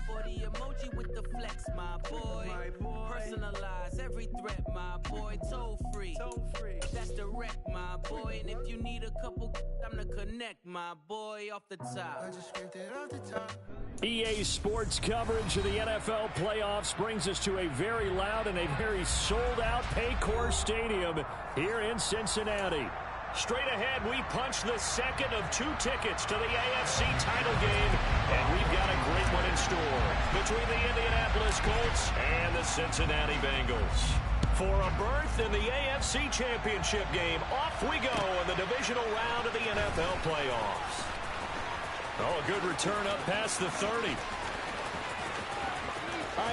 Or the emoji with the flex, my boy. Personalize every threat, my boy. Toll free. That's the wreck, my boy. And if you need a couple, I'm the connect, my boy. Off the top. I just scraped it off the top. EA Sports coverage of the NFL playoffs brings us to a very loud and a very sold-out Paycor Stadium here in Cincinnati. Straight ahead, we punch the second of 2 tickets to the AFC title game, and we've got a great one in store between the Indianapolis Colts and the Cincinnati Bengals. For a berth in the AFC Championship game, off we go in the divisional round of the NFL playoffs. Oh, a good return up past the 30.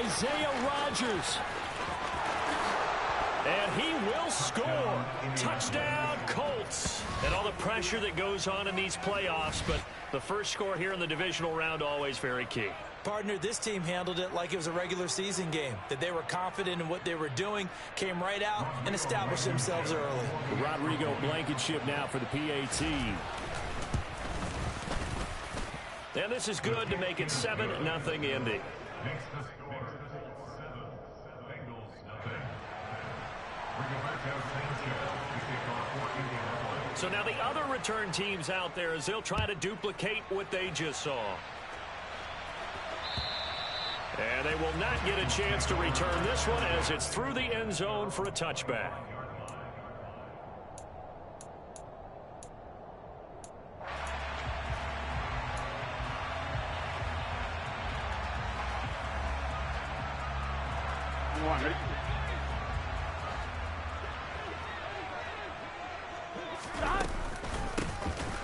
Isaiah Rodgers. And he will score. Touchdown, Colts. And all the pressure that goes on in these playoffs, but the first score here in the divisional round always very key. Partner, this team handled it like it was a regular season game, that they were confident in what they were doing, came right out and established themselves early. Rodrigo Blankenship now for the PAT. And this is good to make it 7-0 Indy. So now the other return teams out there as they'll try to duplicate what they just saw. And they will not get a chance to return this one as it's through the end zone for a touchback.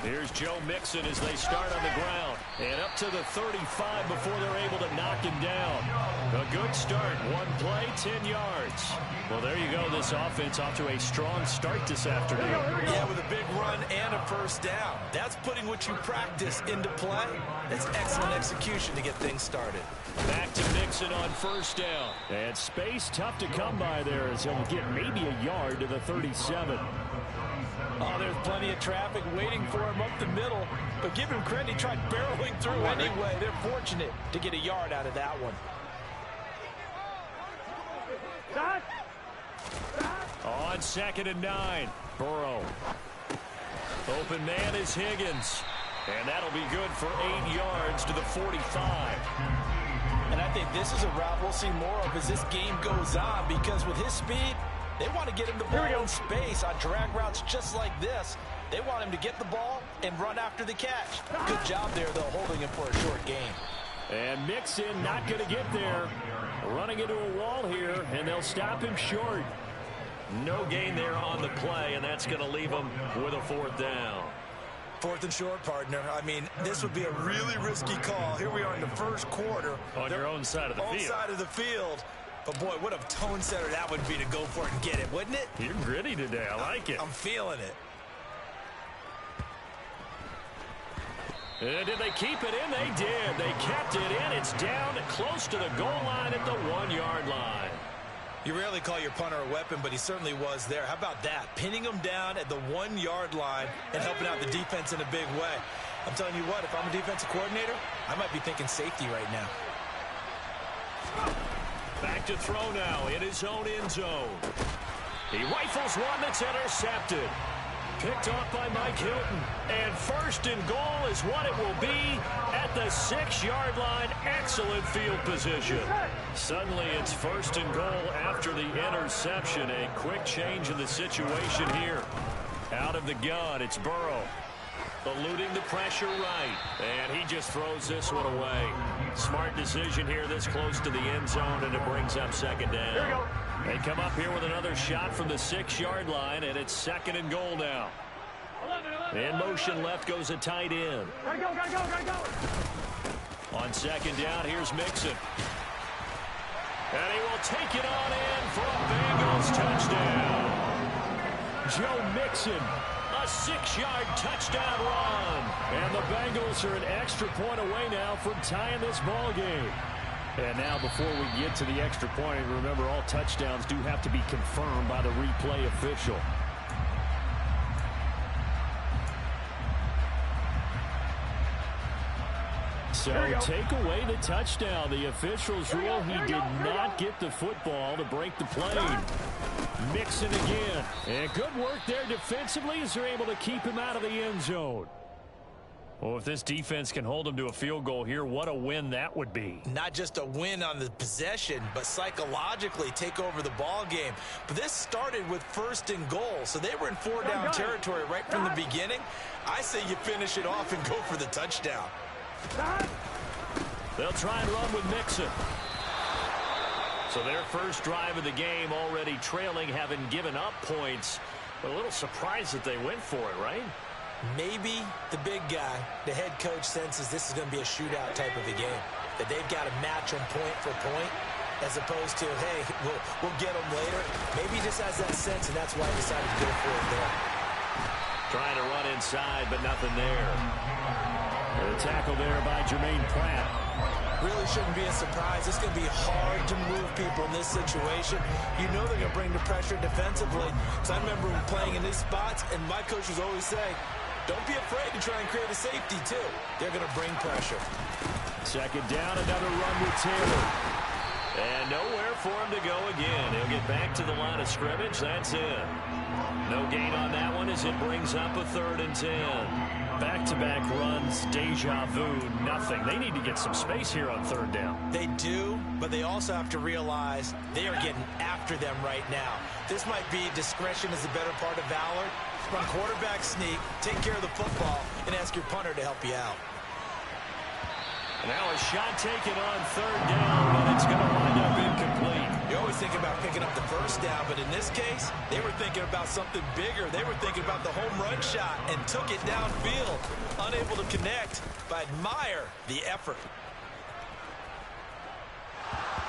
Here's Joe Mixon as they start on the ground. And up to the 35 before they're able to knock him down. A good start. 1 play, 10 yards. Well, there you go. This offense off to a strong start this afternoon. Yeah, with a big run and a first down. That's putting what you practice into play. That's excellent execution to get things started. Back to Mixon on first down. And space tough to come by there as he'll get maybe a yard to the 37. Oh, there's plenty of traffic waiting for him up the middle. But give him credit, he tried barreling through anyway. They're fortunate to get a yard out of that one. On 2nd and 9, Burrow. Open man is Higgins. And that'll be good for 8 yards to the 45. And I think this is a route we'll see more of as this game goes on, because with his speed, they want to get him the ball in space on drag routes just like this. They want him to get the ball and run after the catch. Good job there, though, holding him for a short gain. And Mixon not going to get there. Running into a wall here, and they'll stop him short. No gain there on the play, and that's going to leave him with a 4th down. 4th and short, partner. I mean, this would be a really risky call. Here we are in the first quarter. On your own side of the field. Own side of the field. But, boy, what a tone setter that would be to go for it and get it, wouldn't it? You're gritty today. I like it. I'm feeling it. And did they keep it in? They did. They kept it in. It's down close to the goal line at the 1-yard line. You rarely call your punter a weapon, but he certainly was there. How about that? Pinning him down at the 1-yard line and helping out the defense in a big way. I'm telling you what, if I'm a defensive coordinator, I might be thinking safety right now. Back to throw now in his own end zone. He rifles one that's intercepted. Picked off by Mike Hilton. And 1st and goal is what it will be at the 6-yard line. Excellent field position. Suddenly it's 1st and goal after the interception. A quick change in the situation here. Out of the gun, it's Burrow. Eluding the pressure right. And he just throws this one away. Smart decision here this close to the end zone, and it brings up 2nd down. They come up here with another shot from the 6-yard line, and it's 2nd and goal now. In motion left goes a tight end. Gotta go. On 2nd down, here's Mixon. And he will take it on in for a Bengals touchdown. Joe Mixon. A 6-yard touchdown run. And the Bengals are an extra point away now from tying this ball game. And now before we get to the extra point, remember all touchdowns do have to be confirmed by the replay official. So take away the touchdown. The officials rule he did not get the football to break the play. Mixon again. And good work there defensively as they're able to keep him out of the end zone. Well, if this defense can hold him to a field goal here, what a win that would be. Not just a win on the possession, but psychologically take over the ball game. But this started with 1st and goal, so they were in 4-down territory right from the beginning. I say you finish it off and go for the touchdown. They'll try and run with Mixon. So their first drive of the game already trailing, having given up points. But a little surprised that they went for it, right? Maybe the big guy, the head coach, senses this is going to be a shootout type of a game, that they've got to match them point for point, as opposed to, hey, we'll get them later. Maybe he just has that sense, and that's why he decided to go for it there. Trying to run inside, but nothing there. The tackle there by Jermaine Pratt. Really shouldn't be a surprise. It's going to be hard to move people in this situation. You know they're going to bring the pressure defensively. So I remember playing in these spots, and my coaches always say, don't be afraid to try and create a safety, too. They're going to bring pressure. Second down, another run with Taylor. And nowhere for him to go again. He'll get back to the line of scrimmage. That's it. No gain on that one as it brings up a 3rd and 10. Back-to-back runs, deja vu, nothing. They need to get some space here on 3rd down. They do, but they also have to realize they are getting after them right now. This might be discretion is the better part of valor. Run quarterback sneak, take care of the football, and ask your punter to help you out. Now a shot taken on 3rd down, but it's going to wind up incomplete. You always think about picking up the first down, but in this case, they were thinking about something bigger. They were thinking about the home run shot and took it downfield. Unable to connect, but admire the effort.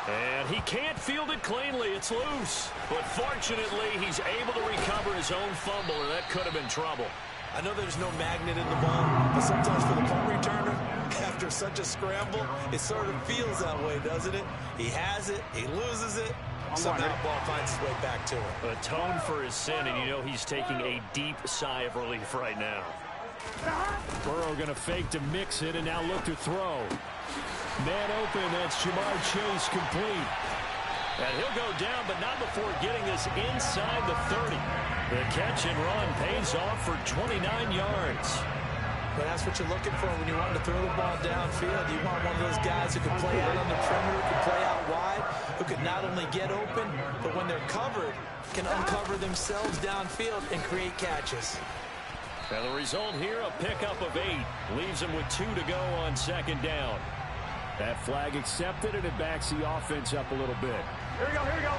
And he can't field it cleanly. It's loose. But fortunately, he's able to recover his own fumble, or that could have been trouble. I know there's no magnet in the ball, but sometimes for the punt returner, after such a scramble, it sort of feels that way, doesn't it? He has it, he loses it, somehow the ball finds its way back to him. Atone for his sin, and you know he's taking a deep sigh of relief right now. Burrow going to fake to mix it and now look to throw. Man open, that's Jamar Chase complete. And he'll go down, but not before getting this inside the 30. The catch and run pays off for 29 yards. But that's what you're looking for when you want to throw the ball downfield. You want one of those guys who can play out on the perimeter, who can play out wide, who can not only get open, but when they're covered, can uncover themselves downfield and create catches. Now the result here, a pickup of 8. Leaves them with 2 to go on 2nd down. That flag accepted, and it backs the offense up a little bit. Here we go, here we go.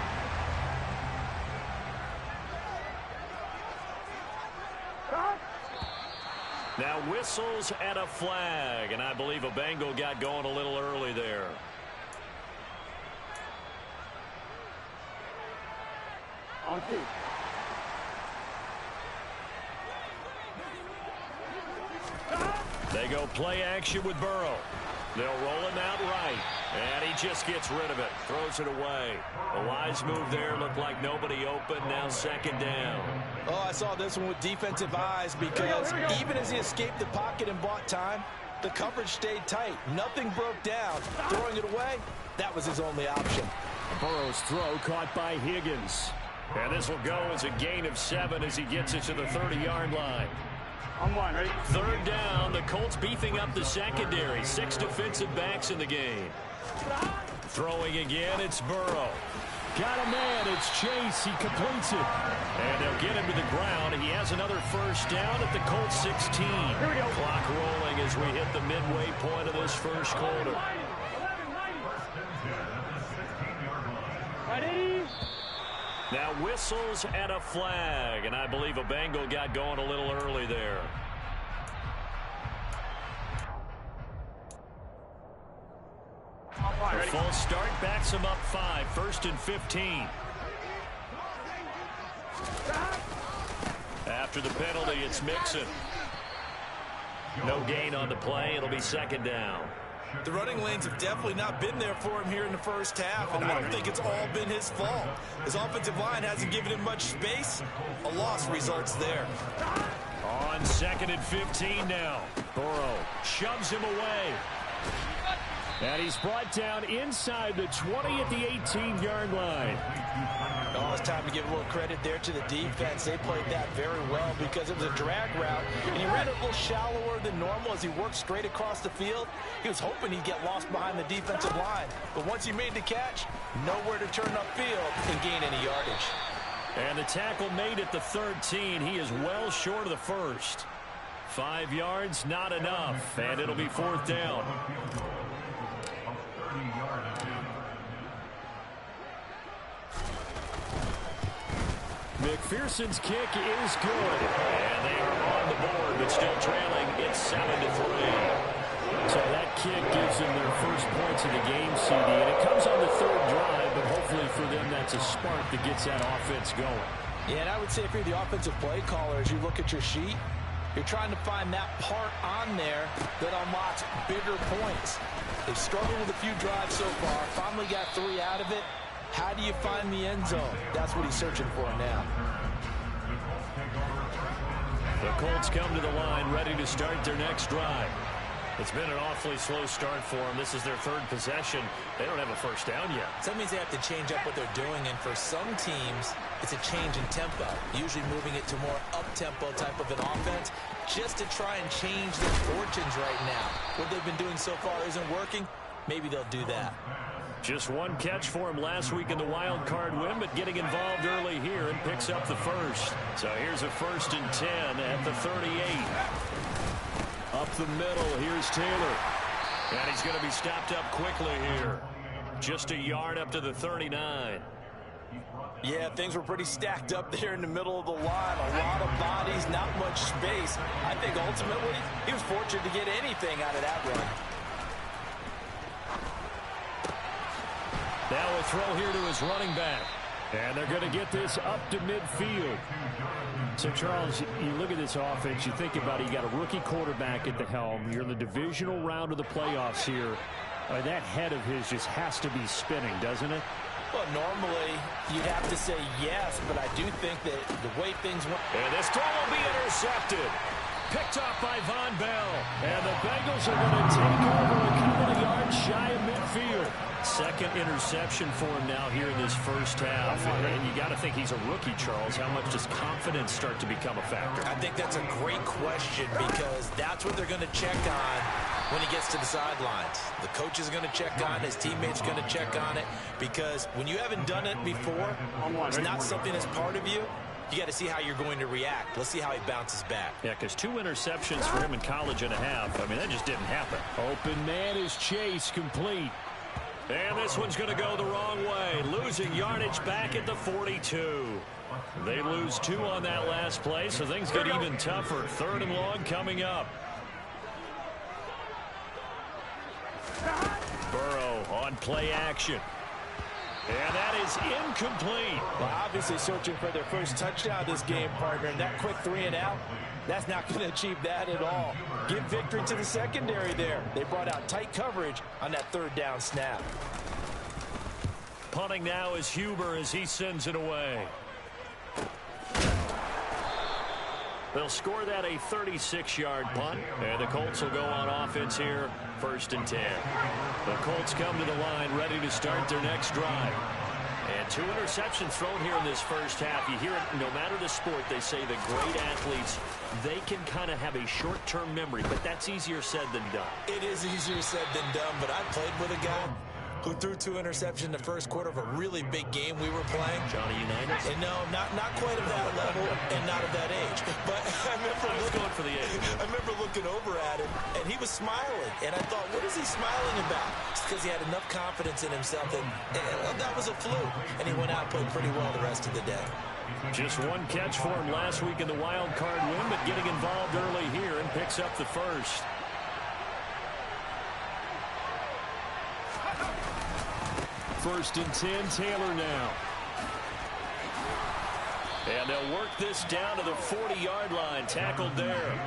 Now whistles and a flag, and I believe a Bengal got going a little early there. On 2. They go play action with Burrow. They'll roll him out right, and he just gets rid of it, throws it away. A wise move there, looked like nobody open, now 2nd down. Oh, I saw this one with defensive eyes because even as he escaped the pocket and bought time, the coverage stayed tight. Nothing broke down. Throwing it away, that was his only option. Burrow's throw caught by Higgins. And this will go as a gain of 7 as he gets it to the 30-yard line. On 1, ready? 3rd down, the Colts beefing up the secondary. 6 defensive backs in the game. Throwing again, it's Burrow. Got a man, it's Chase, he completes it. And they'll get him to the ground. He has another 1st down at the Colts 16. Here we go. Clock rolling as we hit the midway point of this first quarter. Ready? Now whistles and a flag, and I believe a Bengal got going a little early there. The full start backs him up 5, 1st and 15. After the penalty, it's Mixon. No gain on the play. It'll be 2nd down. The running lanes have definitely not been there for him here in the first half, and I don't think it's all been his fault. His offensive line hasn't given him much space. A loss results there. On 2nd and 15 now. Burrow shoves him away. And he's brought down inside the 20 at the 18-yard line. Oh, it's time to give a little credit there to the defense. They played that very well because it was a drag route, and he ran it a little shallower than normal as he worked straight across the field. He was hoping he'd get lost behind the defensive line, but once he made the catch, nowhere to turn upfield and gain any yardage. And the tackle made at the 13. He is well short of the first. 5 yards, not enough, and it'll be 4th down. McPherson's kick is good. And they are on the board, but still trailing. It's 7-3. So that kick gives them their first points of the game, CD. And it comes on the 3rd drive, but hopefully for them that's a spark that gets that offense going. Yeah, and I would say if you're the offensive play caller, as you look at your sheet, you're trying to find that part on there that unlocks bigger points. They've struggled with a few drives so far, finally got 3 out of it. How do you find the end zone? That's what he's searching for now. The Colts come to the line, ready to start their next drive. It's been an awfully slow start for them. This is their 3rd possession. They don't have a first down yet. So that means they have to change up what they're doing, and for some teams, it's a change in tempo, usually moving it to more up-tempo type of an offense, just to try and change their fortunes right now. What they've been doing so far isn't working. Maybe they'll do that. Just 1 catch for him last week in the wild card win, but getting involved early here and picks up the first. So here's a 1st and 10 at the 38. Up the middle, here's Taylor. And he's going to be stopped up quickly here. Just a yard up to the 39. Yeah, things were pretty stacked up there in the middle of the line. A lot of bodies, not much space. I think ultimately he was fortunate to get anything out of that run. Now a throw here to his running back. And they're going to get this up to midfield. So, Charles, you look at this offense, you think about it, you got a rookie quarterback at the helm. You're in the divisional round of the playoffs here. That head of his just has to be spinning, doesn't it? Well, normally you'd have to say yes, but I do think that the way things went. And this throw will be intercepted. Picked off by Von Bell. And the Bengals are going to take over a couple of yards shy of midfield. 2nd interception for him now here in this first half. And you got to think he's a rookie, Charles. How much does confidence start to become a factor? I think that's a great question because that's what they're going to check on when he gets to the sidelines. The coach is going to check on it. His teammates are going to check on it because when you haven't done it before, it's not something that's part of you. You got to see how you're going to react. Let's see how he bounces back. Yeah, because 2 interceptions for him in college and a half. I mean, that just didn't happen. Open man is Chase, complete. And this one's going to go the wrong way. Losing yardage back at the 42. They lose 2 on that last play, so things get even tougher. 3rd and long coming up. Burrow on play action. And that is incomplete. Well, obviously searching for their first touchdown this game, partner. And that quick 3 and out, that's not going to achieve that at all. Give victory to the secondary there. They brought out tight coverage on that 3rd down snap. Punting now is Huber as he sends it away. They'll score that a 36-yard punt. And the Colts will go on offense here, 1st and 10. The Colts come to the line ready to start their next drive. And 2 interceptions thrown here in this first half. You hear it no matter the sport, they say the great athletes, they can kind of have a short-term memory, but that's easier said than done. It is easier said than done, but I played with a guy who threw 2 interceptions in the first quarter of a really big game we were playing. Johnny Unitas? And no, not quite of that level and not of that age. But I remember looking over at him, and he was smiling. And I thought, what is he smiling about? It's because he had enough confidence in himself that that was a fluke. And he went out and played pretty well the rest of the day. Just 1 catch for him last week in the wild card win, but getting involved early here and picks up the first. First and 10, Taylor now. And they'll work this down to the 40-yard line, tackled there.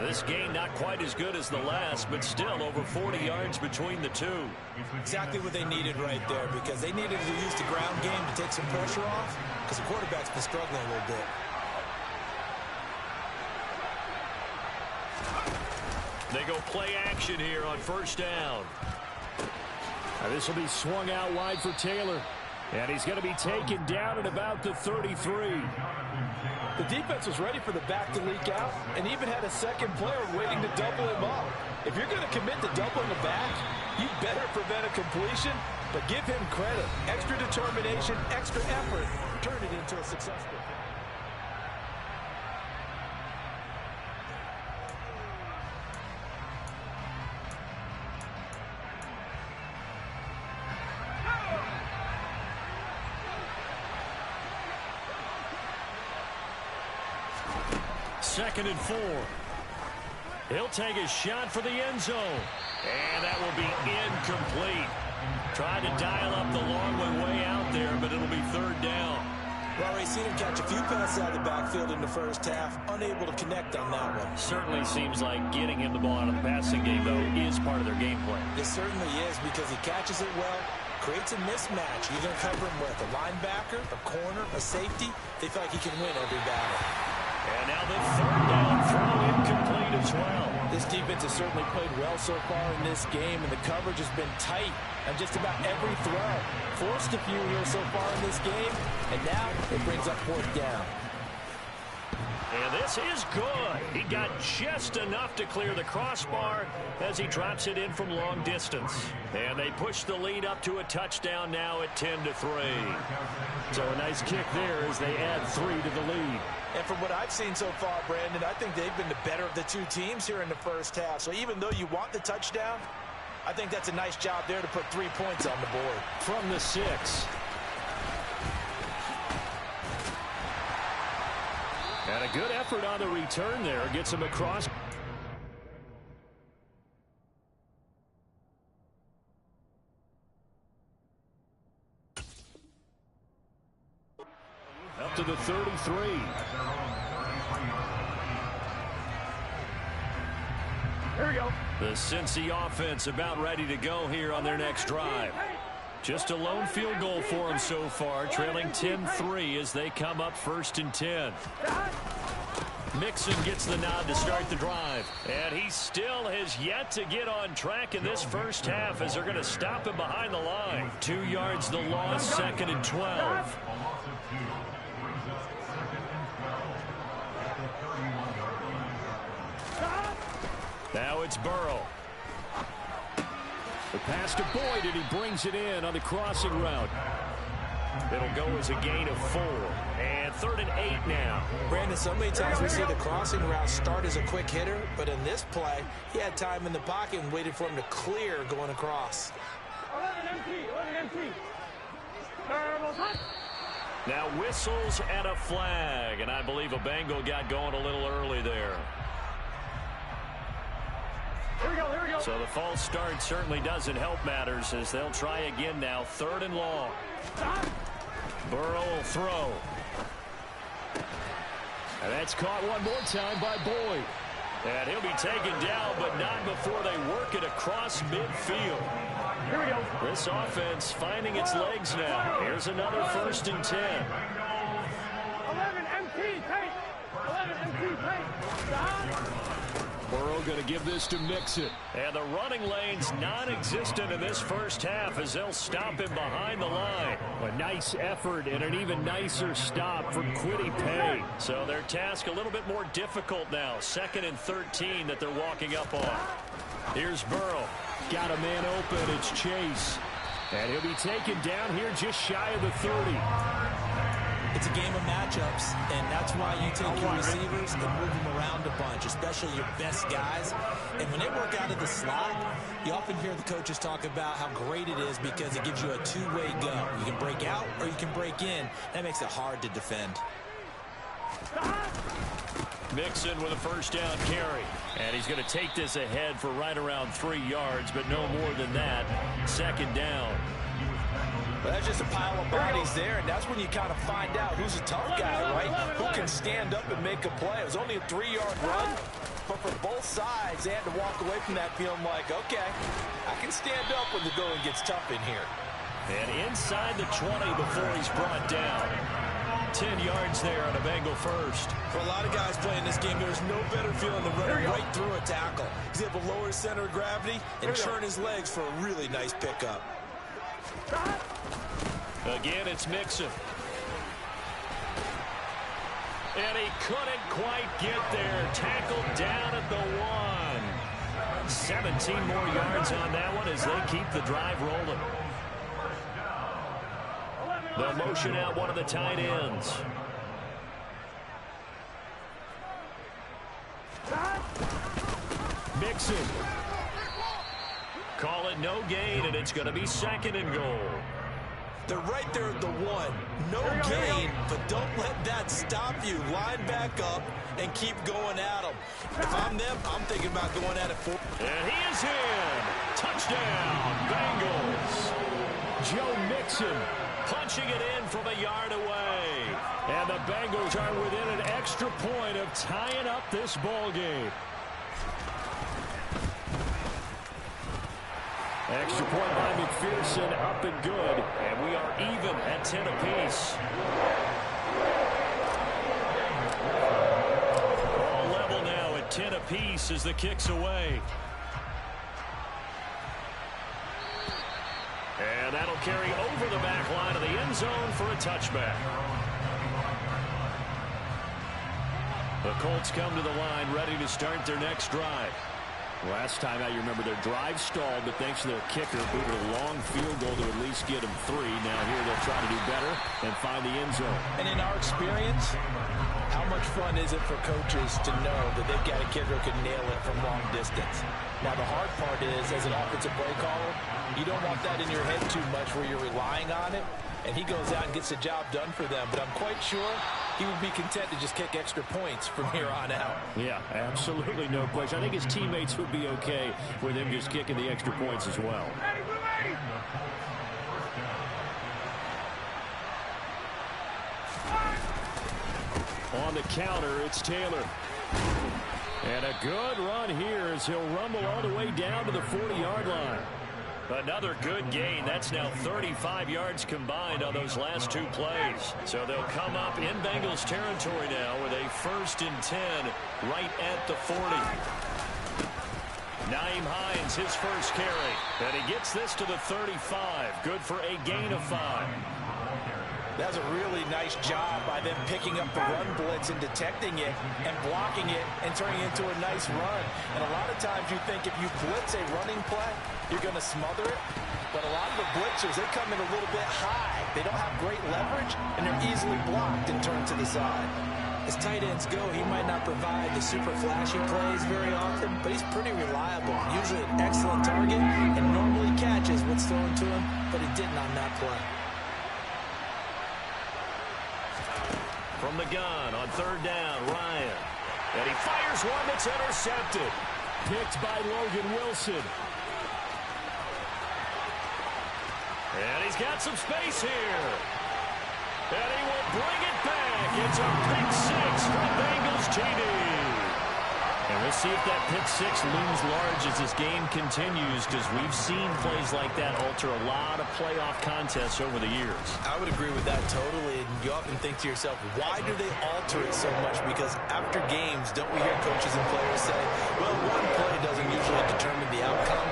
This game not quite as good as the last, but still over 40 yards between the 2. Exactly what they needed right there, because they needed to use the ground game to take some pressure off, because the quarterback's been struggling a little bit. They go play action here on 1st down. This will be swung out wide for Taylor. And he's going to be taken down at about the 33. The defense was ready for the back to leak out and even had a second player waiting to double him up. If you're going to commit to doubling the back, you better prevent a completion, but give him credit. Extra determination, extra effort, turn it into a successful. Second and 4. He'll take a shot for the end zone. And that will be incomplete. Tried to dial up the long one way out there, but it'll be third down. Well, we've seen him catch a few passes out of the backfield in the first half. Unable to connect on that one. Certainly seems like getting him the ball out of the passing game, though, is part of their game plan. It certainly is because he catches it well, creates a mismatch. You're going to cover him with a linebacker, a corner, a safety. They feel like he can win every battle. And now the third down throw incomplete as well. This defense has certainly played well so far in this game, and the coverage has been tight on just about every throw. Forced a few here so far in this game, and now it brings up fourth down. And this is good. He got just enough to clear the crossbar as he drops it in from long distance. And they push the lead up to a touchdown now at 10-3. So a nice kick there as they add 3 to the lead. And from what I've seen so far, Brandon, I think they've been the better of the two teams here in the first half. So even though you want the touchdown, I think that's a nice job there to put 3 points on the board. From the 6. And a good effort on the return there. Gets him across. Up to the 33. Here we go. The Cincy offense about ready to go here on their next drive. Just a lone field goal for them so far, trailing 10-3 as they come up 1st and 10. Mixon gets the nod to start the drive. And he still has yet to get on track in this first half as they're going to stop him behind the line. 2 yards the loss, 2nd and 12. Now it's Burrow. The pass to Boyd, and he brings it in on the crossing route. It'll go as a gain of 4. And 3rd and 8 now. Brandon, so many times we see the crossing route start as a quick hitter, but in this play, he had time in the pocket and waited for him to clear going across. 11 empty. Now whistles and a flag, and I believe a Bengal got going a little early there. Here we go. So the false start certainly doesn't help matters as they'll try again now. 3rd and long. Burrow will throw. And that's caught one more time by Boyd. And he'll be taken down, but not before they work it across midfield. Here we go. This offense finding its legs now. Here's another 1st and 10. 11 empty. Take. 11 empty. Take. Burrow going to give this to Mixon. And the running lane's non-existent in this first half as they'll stop him behind the line. A nice effort and an even nicer stop from Kwity Paye. So their task a little bit more difficult now. 2nd and 13 that they're walking up on. Here's Burrow. Got a man open. It's Chase. And he'll be taken down here just shy of the 30. It's a game of matchups, and that's why you take your receivers and move them around a bunch, especially your best guys. And when they work out of the slot, you often hear the coaches talk about how great it is because it gives you a two-way go. You can break out or you can break in. That makes it hard to defend. Mixon with a 1st down carry. And he's going to take this ahead for right around 3 yards, but no more than that. 2nd down. Well, that's just a pile of bodies there, and that's when you kind of find out who's a tough guy, right? Who can stand up and make a play. It was only a 3-yard run, but for both sides, they had to walk away from that feeling like, okay, I can stand up when the going gets tough in here. And inside the 20 before he's brought down. 10 yards there on a Bengal 1st. For a lot of guys playing this game, there's no better feeling than running right through a tackle. He's able to lower his center of gravity and turn his legs for a really nice pickup. Again, it's Mixon. And he couldn't quite get there. Tackled down at the 1. 17 more yards on that one as they keep the drive rolling. They'll motion out one of the tight ends. Mixon. Call it no gain, and it's going to be 2nd and goal. They're right there at the 1. No gain, but don't let that stop you. Line back up and keep going at them. If I'm them, I'm thinking about going at it for. And he is in. Touchdown, Bengals. Joe Mixon punching it in from a yard away. And the Bengals are within an extra point of tying up this ball game. Extra point by McPherson, up and good. And we are even at 10 apiece. All level now at 10 apiece as the kick's away. And that'll carry over the back line of the end zone for a touchback. The Colts come to the line ready to start their next drive. Last time out, you remember their drive stalled, but thanks to their kicker, booted a long field goal to at least get them 3. Now here they'll try to do better and find the end zone. And in our experience, how much fun is it for coaches to know that they've got a kicker who can nail it from long distance? Now the hard part is, as an offensive play caller, you don't want that in your head too much where you're relying on it, and he goes out and gets the job done for them. But I'm quite sure he would be content to just kick extra points from here on out. Yeah, absolutely no question. I think his teammates would be okay with him just kicking the extra points as well. On the counter, it's Taylor. And a good run here as he'll rumble all the way down to the 40-yard line. Another good gain. That's now 35 yards combined on those last 2 plays. So they'll come up in Bengals territory now with a 1st and 10 right at the 40. Nyheim Hines, his first carry. And he gets this to the 35. Good for a gain of 5. That's a really nice job by them picking up the run blitz and detecting it and blocking it and turning it into a nice run. And a lot of times you think if you blitz a running play, you're going to smother it. But a lot of the blitzers, they come in a little bit high. They don't have great leverage, and they're easily blocked and turned to the side. As tight ends go, he might not provide the super flashy plays very often, but he's pretty reliable. Usually an excellent target and normally catches what's thrown to him, but he didn't on that play. From the gun on 3rd down, Ryan. And he fires one that's intercepted. Picked by Logan Wilson. And he's got some space here. And he will bring it back. It's a pick 6 from Bengals TD. And we'll see if that pick 6 looms large as this game continues, because we've seen plays like that alter a lot of playoff contests over the years. I would agree with that totally. And you often think to yourself, why do they alter it so much? Because after games, don't we hear coaches and players say, well, one play doesn't usually determine the outcome.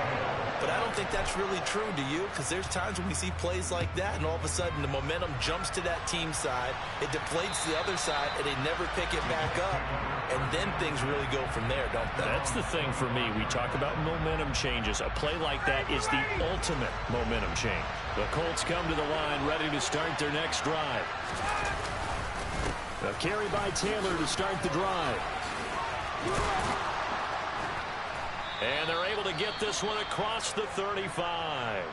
But I don't think that's really true, do you? Because there's times when we see plays like that, and all of a sudden the momentum jumps to that team side, it deflates the other side, and they never pick it back up. And then things really go from there, don't they? That's the thing for me. We talk about momentum changes. A play like that is the ultimate momentum change. The Colts come to the line ready to start their next drive. A carry by Taylor to start the drive. And they're able to get this one across the 35.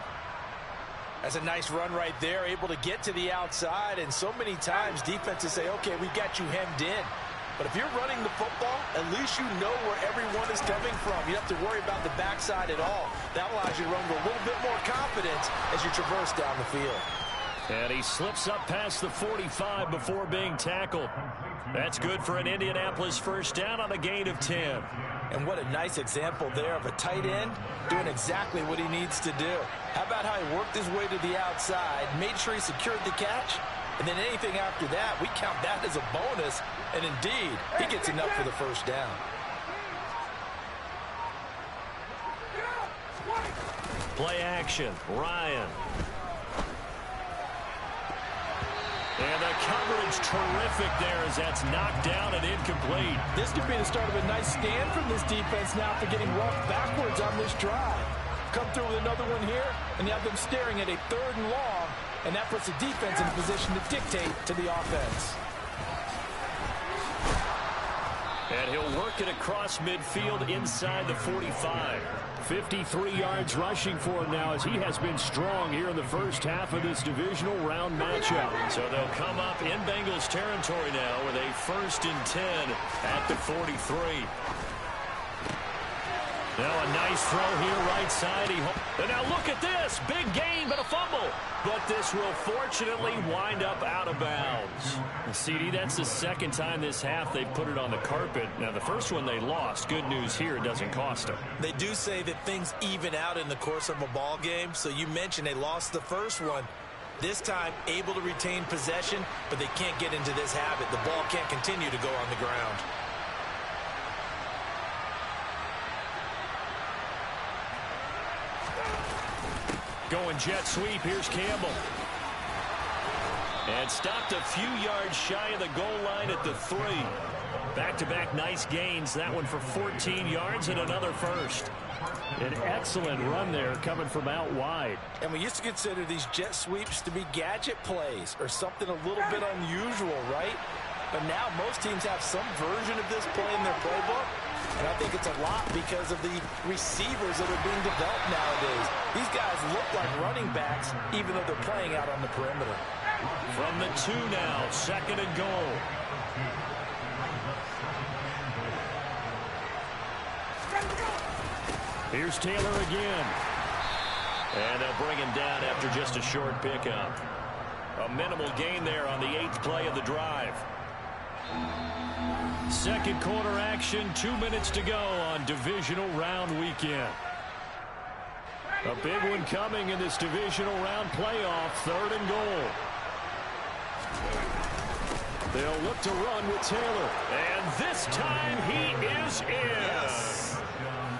That's a nice run right there, able to get to the outside. And so many times defenses say, okay, we got you hemmed in. But if you're running the football, at least you know where everyone is coming from. You don't have to worry about the backside at all. That allows you to run with a little bit more confidence as you traverse down the field. And he slips up past the 45 before being tackled. That's good for an Indianapolis first down on a gain of 10. And what a nice example there of a tight end doing exactly what he needs to do. How about how he worked his way to the outside, made sure he secured the catch, and then anything after that, we count that as a bonus. And indeed, he gets enough for the first down. Play action, Ryan. And the coverage terrific there as that's knocked down and incomplete. This could be the start of a nice stand from this defense now for getting roughed backwards on this drive. Come through with another one here, and you have them staring at a 3rd and long, and that puts the defense in a position to dictate to the offense. And he'll work it across midfield inside the 45. 53 yards rushing for him now as he has been strong here in the first half of this divisional round matchup. So they'll come up in Bengals territory now with a 1st and 10 at the 43. Now a nice throw here right side. And now look at this. Big gain, but a fumble. But this will fortunately wind up out of bounds. CD, that's the 2nd time this half they've put it on the carpet. Now the first one they lost. Good news here, it doesn't cost them. They do say that things even out in the course of a ball game. So you mentioned they lost the first one. This time able to retain possession, but they can't get into this habit. The ball can't continue to go on the ground. Going jet sweep. Here's Campbell. And stopped a few yards shy of the goal line at the 3. Back-to-back nice gains. That one for 14 yards and another first. An excellent run there coming from out wide. And we used to consider these jet sweeps to be gadget plays or something a little bit unusual, right? But now most teams have some version of this play in their playbook. And I think it's a lot because of the receivers that are being developed nowadays. These guys look like running backs even though they're playing out on the perimeter. From the 2 now, 2nd and goal. Here's Taylor again. And they'll bring him down after just a short pickup. A minimal gain there on the 8th play of the drive. 2nd quarter action, 2 minutes to go on divisional round weekend. A big one coming in this divisional round playoff, 3rd and goal. They'll look to run with Taylor. And this time he is in. Yes.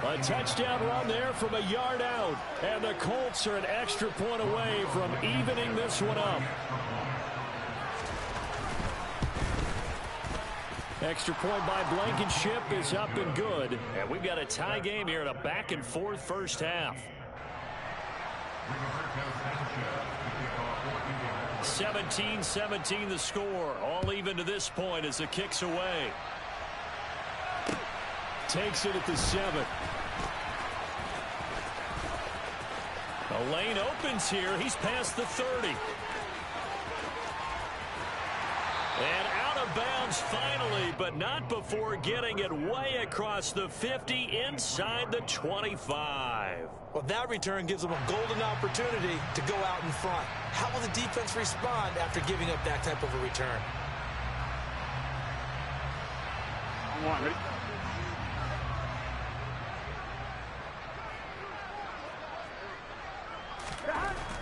A touchdown run there from a yard out. And the Colts are an extra point away from evening this one up. Extra point by Blankenship is up and good. And we've got a tie game here in a back-and-forth first half. 17-17 the score. All even to this point as the kick's away. Takes it at the 7. A lane opens here. He's past the 30. And out of bounds finally, but not before getting it way across the 50 inside the 25. Well, that return gives them a golden opportunity to go out in front. How will the defense respond after giving up that type of a return? Ready?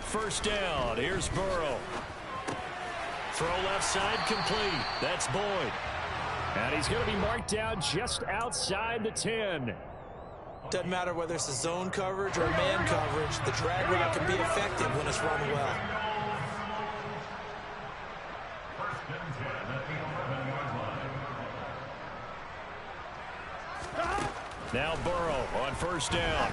First down. Here's Burrow. Throw left side complete. That's Boyd. And he's going to be marked down just outside the 10. Doesn't matter whether it's a zone coverage or man coverage, the drag route can be effective when it's run well. Now Burrow on first down.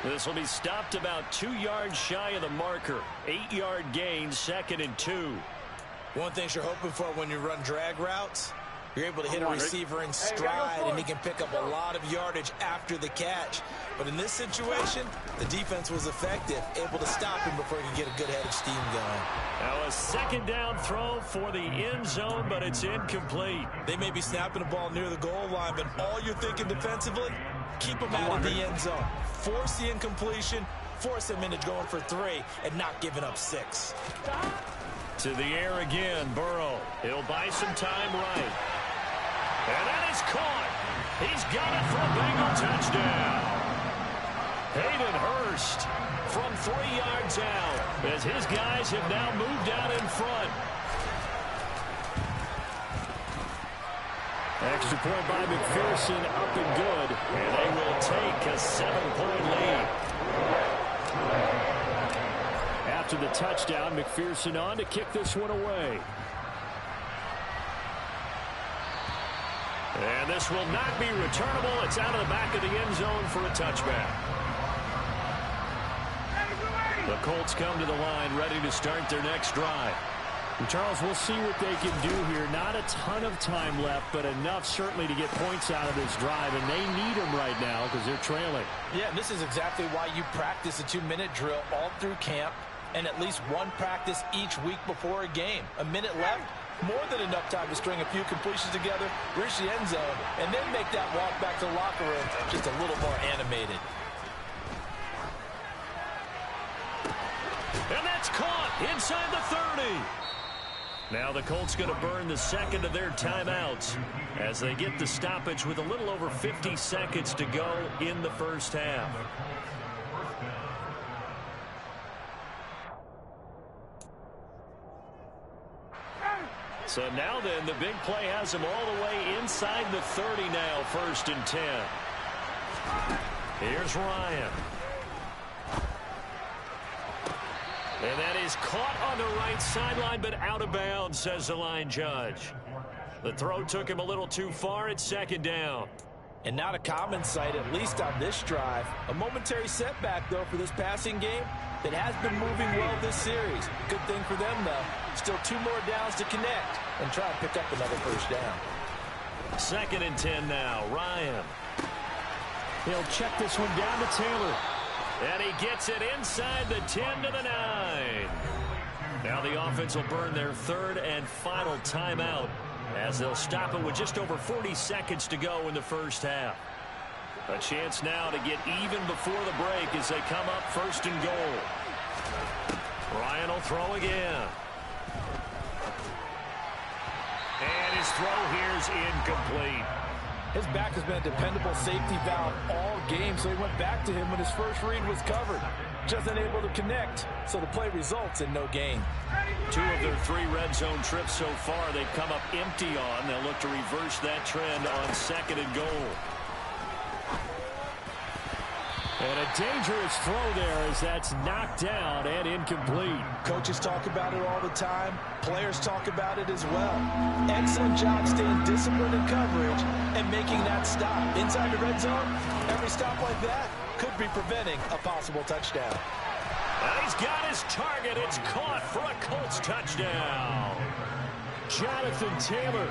This will be stopped about 2 yards shy of the marker. 8-yard gain, 2nd and 2. One thing you're hoping for when you run drag routes, you're able to hit a receiver in stride, and he can pick up a lot of yardage after the catch. But in this situation, the defense was effective, able to stop him before he could get a good head of steam going. Now a 2nd down throw for the end zone, but it's incomplete. They may be snapping the ball near the goal line, but all you're thinking defensively, keep them out of the end zone. Force the incompletion, force them into going for 3, and not giving up 6. To the air again, Burrow. He'll buy some time right. And that is caught. He's got it for a Bengal touchdown. Hayden Hurst from 3 yards out as his guys have now moved out in front. Extra point by McPherson, up and good. And they will take a 7-point lead. after the touchdown. McPherson on to kick this one away. And this will not be returnable. It's out of the back of the end zone for a touchback. The Colts come to the line ready to start their next drive. And Charles, we'll see what they can do here. Not a ton of time left, but enough certainly to get points out of this drive, and they need them right now because they're trailing. Yeah, and this is exactly why you practice a 2-minute drill all through camp and at least one practice each week before a game. A minute left, more than enough time to string a few completions together, reach the end zone, and then make that walk back to the locker room just a little more animated. And that's caught inside the 30. Now the Colts going to burn the second of their timeouts as they get the stoppage with a little over 50 seconds to go in the first half. So now then, the big play has them all the way inside the 30 now, 1st and 10. Here's Ryan. And that is caught on the right sideline, but out of bounds, says the line judge. The throw took him a little too far. It's 2nd down. And not a common sight, at least on this drive. A momentary setback, though, for this passing game that has been moving well this series. Good thing for them, though. Still 2 more downs to connect and try to pick up another 1st down. 2nd and 10 now. Ryan. He'll check this one down to Taylor. And he gets it inside the 10 to the 9. Now the offense will burn their 3rd and final timeout as they'll stop it with just over 40 seconds to go in the first half. A chance now to get even before the break as they come up 1st and goal. Ryan will throw again. And his throw here is incomplete. His back has been a dependable safety valve all game, so he went back to him when his first read was covered. Just unable to connect, so the play results in no gain. 2 of their 3 red zone trips so far they've come up empty on. They'll look to reverse that trend on 2nd and goal. And a dangerous throw there as that's knocked down and incomplete. Coaches talk about it all the time. Players talk about it as well. Excellent job staying disciplined in coverage and making that stop. Inside the red zone, every stop like that could be preventing a possible touchdown. And he's got his target. It's caught for a Colts touchdown. Jonathan Taylor.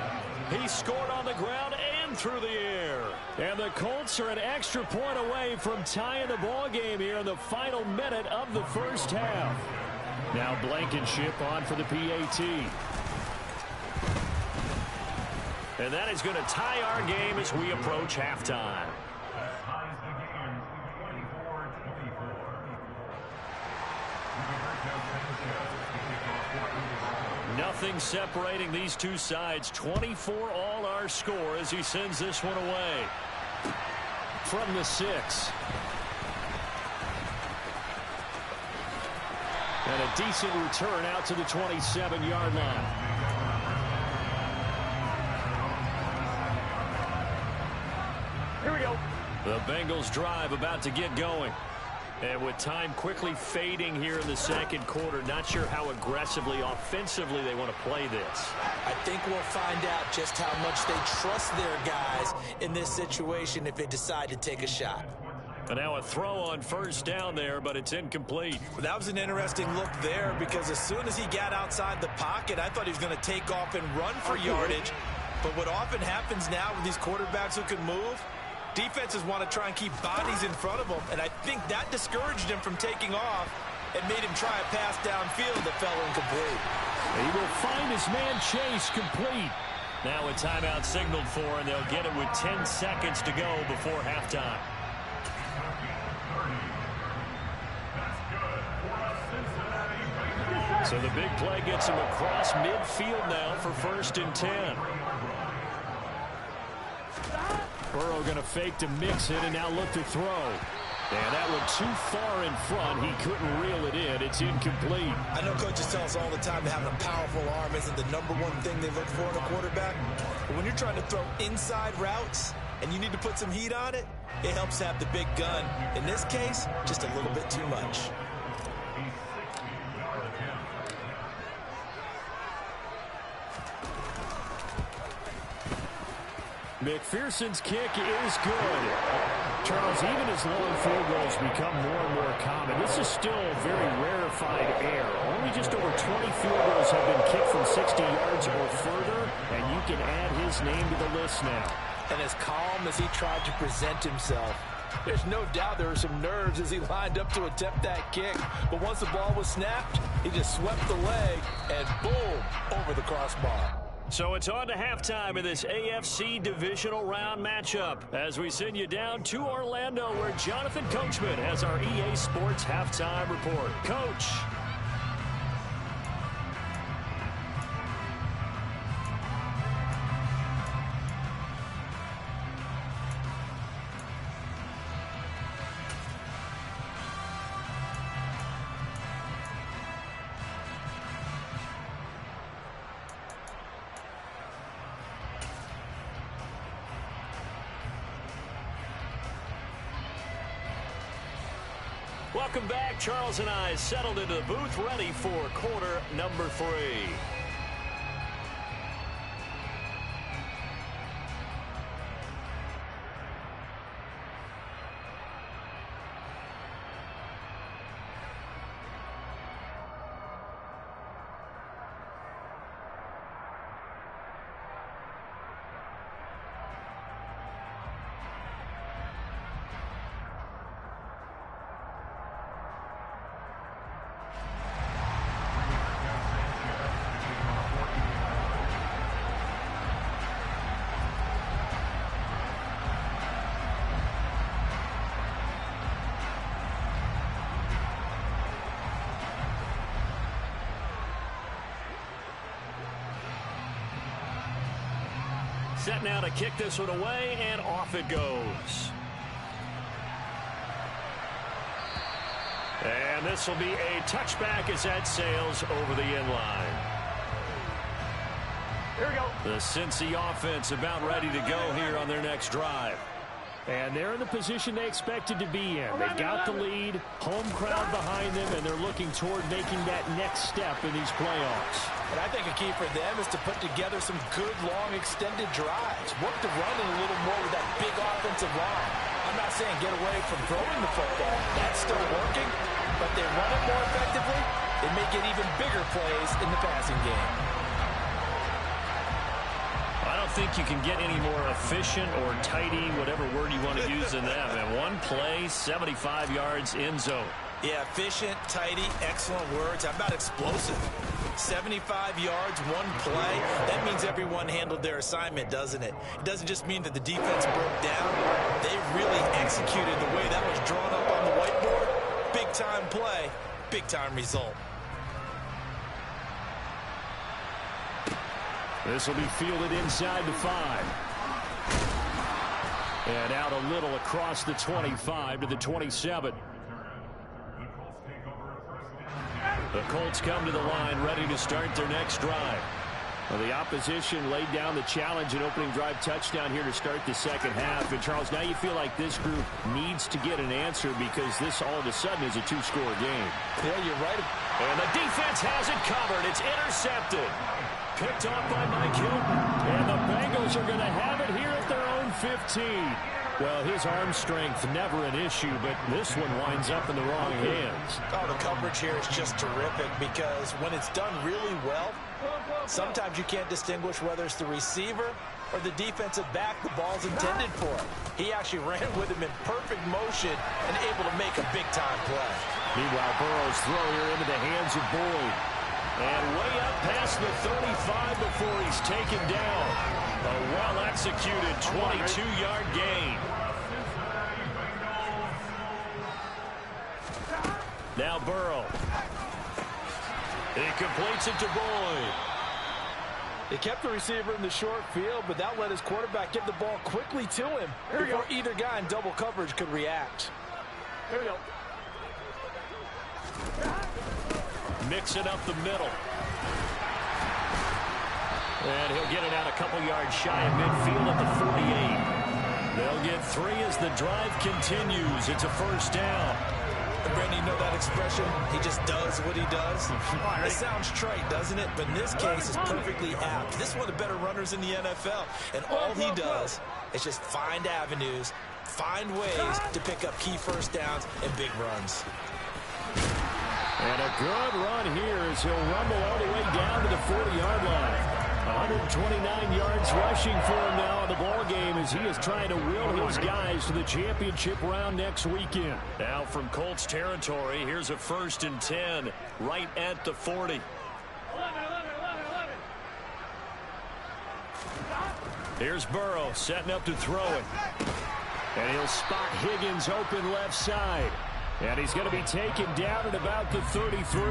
He scored on the ground and through the air. And the Colts are an extra point away from tying the ball game here in the final minute of the first half. Now Blankenship on for the PAT. And that is going to tie our game as we approach halftime. Nothing separating these two sides. 24 all our score as he sends this one away. From the 6. And a decent return out to the 27-yard line. Here we go. The Bengals drive about to get going. And with time quickly fading here in the second quarter, not sure how aggressively, offensively they want to play this. I think we'll find out just how much they trust their guys in this situation if they decide to take a shot. And now a throw on 1st down there, but it's incomplete. Well, that was an interesting look there because as soon as he got outside the pocket, I thought he was going to take off and run for yardage. But what often happens now with these quarterbacks who can move, defenses want to try and keep bodies in front of him, and I think that discouraged him from taking off and made him try a pass downfield that fell incomplete. He will find his man Chase complete. Now a timeout signaled for, and they'll get it with 10 seconds to go before halftime. So the big play gets him across midfield now for 1st and 10. Burrow going to fake to mix it and now look to throw. And that one too far in front. He couldn't reel it in. It's incomplete. I know coaches tell us all the time that having a powerful arm isn't the #1 thing they look for in a quarterback. But when you're trying to throw inside routes and you need to put some heat on it, it helps to have the big gun. In this case, just a little bit too much. McPherson's kick is good. Charles, even as long field goals become more and more common, this is still very rarefied air. Only just over 20 field goals have been kicked from 60 yards or further, and you can add his name to the list now. And as calm as he tried to present himself, there's no doubt there were some nerves as he lined up to attempt that kick. But once the ball was snapped, he just swept the leg and boom, over the crossbar. So it's on to halftime in this AFC divisional round matchup as we send you down to Orlando where Jonathan Coachman has our EA Sports halftime report. Coach. Welcome back. Charles and I settled into the booth, ready for quarter number 3. Set now to kick this one away, and off it goes. And this will be a touchback as that sails over the end line. Here we go. The Cincy offense about ready to go here on their next drive. And they're in the position they expected to be in. They got the lead, home crowd behind them, and they're looking toward making that next step in these playoffs. And I think a key for them is to put together some good, long, extended drives. Work the run in a little more with that big offensive line. I'm not saying get away from throwing the football. That's still working, but they run it more effectively. They may get even bigger plays in the passing game. I don't think you can get any more efficient or tidy, whatever word you want to use in that. And one play, 75 yards in zone. Yeah, efficient, tidy, excellent words. How about explosive? 75 yards, one play. That means everyone handled their assignment, doesn't it? It doesn't just mean that the defense broke down. They really executed the way that was drawn up on the whiteboard. Big-time play, big-time result. This will be fielded inside the 5. And out a little across the 25 to the 27. The Colts come to the line ready to start their next drive. Well, the opposition laid down the challenge and opening drive touchdown here to start the second half. And, Charles, now you feel like this group needs to get an answer because this all of a sudden is a 2-score game. Yeah, you're right. And the defense has it covered. It's intercepted. Picked off by Mike Hilton. And the Bengals are going to have it here at their own 15. Well, his arm strength never an issue, but this one winds up in the wrong hands. Oh, the coverage here is just terrific because when it's done really well, sometimes you can't distinguish whether it's the receiver or the defensive back the ball's intended for. He actually ran with him in perfect motion and able to make a big-time play. Meanwhile, Burrow's throw here into the hands of Boyd. And way up past the 35 before he's taken down. A well-executed 22-yard gain. Now Burrow. He completes it to Boyd. They kept the receiver in the short field, but that let his quarterback get the ball quickly to him before either guy in double coverage could react. Here we go. Mix it up the middle. And he'll get it out a couple yards shy of midfield at the 48. They'll get 3 as the drive continues. It's a first down. And Brandon, you know that expression? He just does what he does. It sounds trite, doesn't it? But in this case, it's perfectly apt. This is one of the better runners in the NFL. And all he does is just find avenues, find ways to pick up key first downs and big runs. And a good run here as he'll rumble all the way down to the 40-yard line. 129 yards rushing for him now in the ball game as he is trying to will his guys to the championship round next weekend. Now from Colts territory, here's a 1st and 10 right at the 40. Here's Burrow setting up to throw it. And he'll spot Higgins open left side. And he's going to be taken down at about the 33.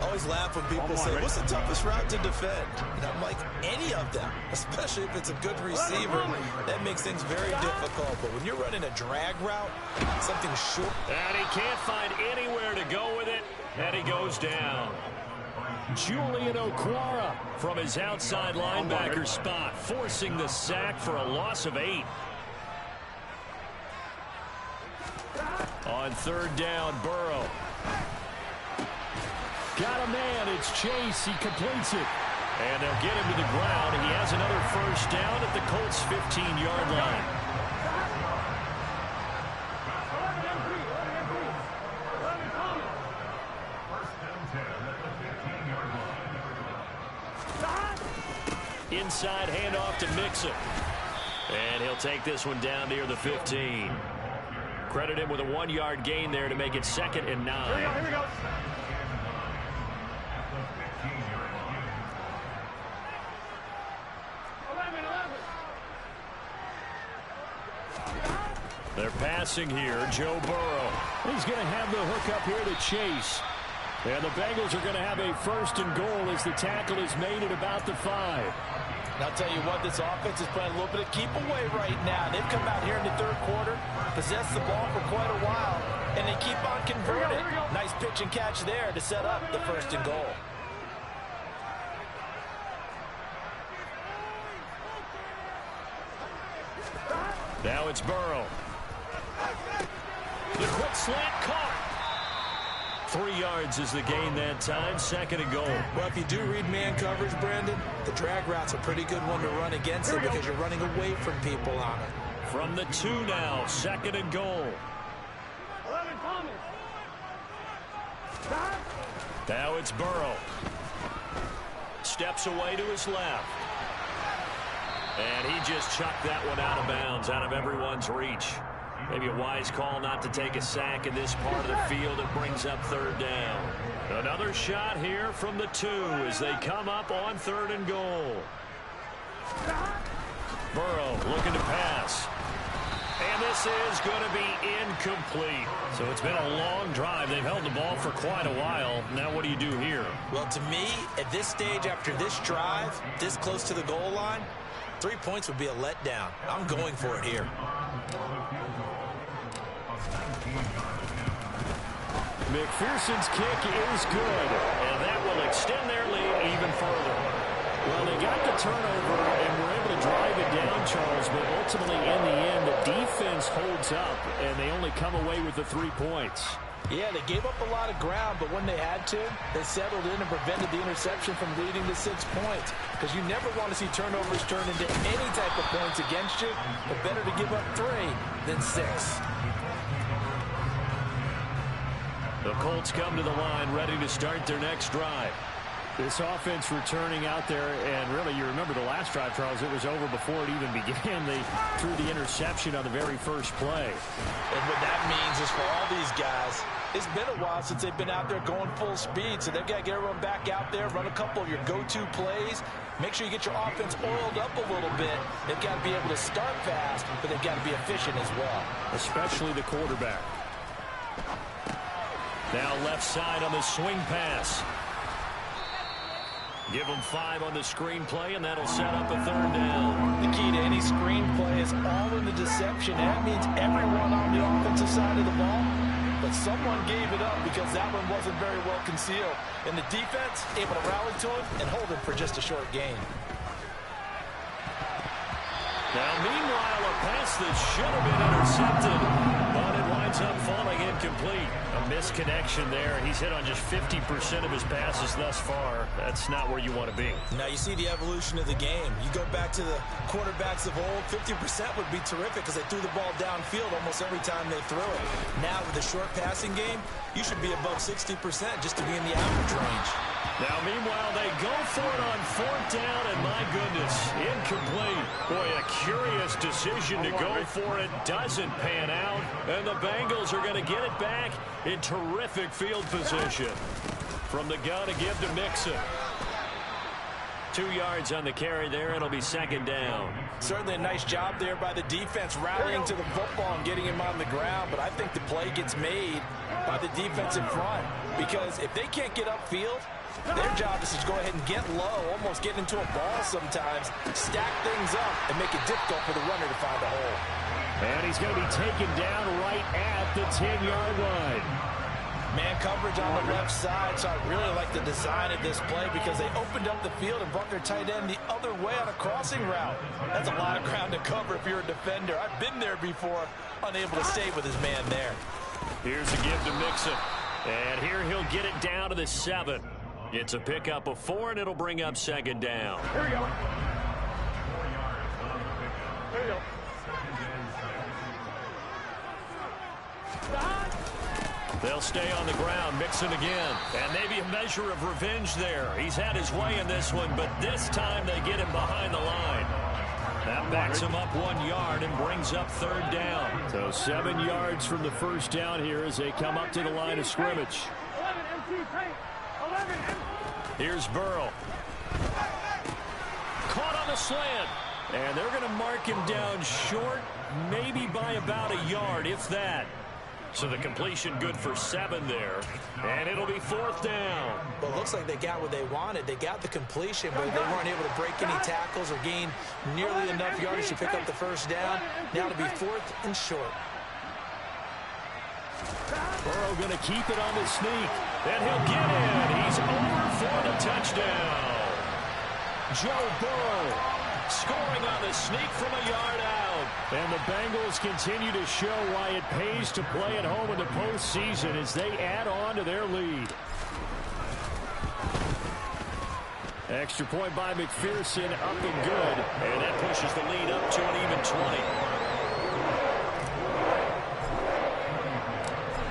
Always laugh when people say, what's the toughest route to defend? And I'm like, any of them, especially if it's a good receiver. That makes things very difficult. But when you're running a drag route, something short. And he can't find anywhere to go with it. And he goes down. Julian Okwara from his outside linebacker spot, forcing the sack for a loss of 8. On 3rd down, Burrow. Got a man. It's Chase. He completes it. And they'll get him to the ground. He has another 1st down at the Colts' 15-yard line. Inside handoff to Mixon. And he'll take this one down near the 15. Credit him with a 1-yard gain there to make it 2nd and 9. Here we go. They're passing here. Joe Burrow. He's going to have the hook up here to Chase. And the Bengals are going to have a 1st and goal as the tackle is made at about the 5. And I'll tell you what, this offense is playing a little bit of keep away right now. They've come out here in the 3rd quarter, possessed the ball for quite a while, and they keep on converting. Nice pitch and catch there to set up the 1st and goal. Now it's Burrow. The quick slant caught. 3 yards is the gain that time. 2nd and goal. Well, if you do read man coverage, Brandon, the drag route's a pretty good one to run against it because you're running away from people on it. From the 2 now, 2nd and goal. Now it's Burrow. Steps away to his left. And he just chucked that one out of bounds, out of everyone's reach. Maybe a wise call not to take a sack in this part of the field. It brings up 3rd down. Another shot here from the 2 as they come up on 3rd and goal. Burrow looking to pass. And this is going to be incomplete. So it's been a long drive. They've held the ball for quite a while. Now what do you do here? Well, to me, at this stage after this drive, this close to the goal line, 3 points would be a letdown. I'm going for it here. McPherson's kick is good, and that will extend their lead even further. Well, they got the turnover and were able to drive it down, Charles, but ultimately in the end, the defense holds up, and they only come away with the 3 points. Yeah, they gave up a lot of ground, but when they had to, they settled in and prevented the interception from leading to 6 points. Because you never want to see turnovers turn into any type of points against you, but better to give up 3 than 6. The Colts come to the line ready to start their next drive. This offense returning out there, and really, you remember the last drive, Charles, it was over before it even began. They threw the interception on the very first play. And what that means is for all these guys, it's been a while since they've been out there going full speed, so they've got to get everyone back out there, run a couple of your go-to plays, make sure you get your offense oiled up a little bit. They've got to be able to start fast, but they've got to be efficient as well. Especially the quarterback. Now left side on the swing pass. Give them 5 on the screenplay, and that'll set up a 3rd down. The key to any screenplay is all in the deception. That means everyone on the offensive side of the ball, but someone gave it up because that one wasn't very well concealed. And the defense able to rally to him and hold him for just a short gain. Now, meanwhile, a pass that should have been intercepted, but it winds up falling incomplete. incomplete. A misconnection there. He's hit on just 50% of his passes thus far. That's not where you want to be. Now you see the evolution of the game. You go back to the quarterbacks of old, 50% would be terrific because they threw the ball downfield almost every time they threw it. Now with the short passing game, you should be above 60% just to be in the average range. Now, meanwhile, they go for it on 4th down, and my goodness, incomplete. Boy, a curious decision to go for it. Doesn't pan out, and the Bengals are going to get it back in terrific field position. From the gun, a give to Mixon. 2 yards on the carry there. It'll be 2nd down. Certainly a nice job there by the defense rallying to the football and getting him on the ground, but I think the play gets made by the defense in front because if they can't get upfield, their job is to go ahead and get low, almost get into a ball sometimes, stack things up, and make it difficult for the runner to find a hole. And he's going to be taken down right at the 10-yard line. Man coverage on the left side, so I really like the design of this play because they opened up the field and brought their tight end the other way on a crossing route. That's a lot of ground to cover if you're a defender. I've been there before, unable to stay with his man there. Here's a give to Mixon. And here he'll get it down to the 7. It's a pickup of 4, and it'll bring up 2nd down. Here we go. Here we go. They'll stay on the ground. Mixon again. And maybe a measure of revenge there. He's had his way in this one, but this time they get him behind the line. That backs him up 1 yard and brings up 3rd down. So 7 yards from the first down here as they come up to the line of scrimmage. 11 MC paint. 11 MC. Here's Burrow. Caught on the slant. And they're going to mark him down short, maybe by about a yard, if that. So the completion good for 7 there. And it'll be 4th down. Well, it looks like they got what they wanted. They got the completion, but they weren't able to break any tackles or gain nearly enough yardage to pick up the first down. Now to be 4th and short. Burrow going to keep it on the sneak. And he'll get in. He's over for the touchdown. Joe Burrow scoring on the sneak from a yard out. And the Bengals continue to show why it pays to play at home in the postseason as they add on to their lead. Extra point by McPherson, up and good. And that pushes the lead up to an even 20.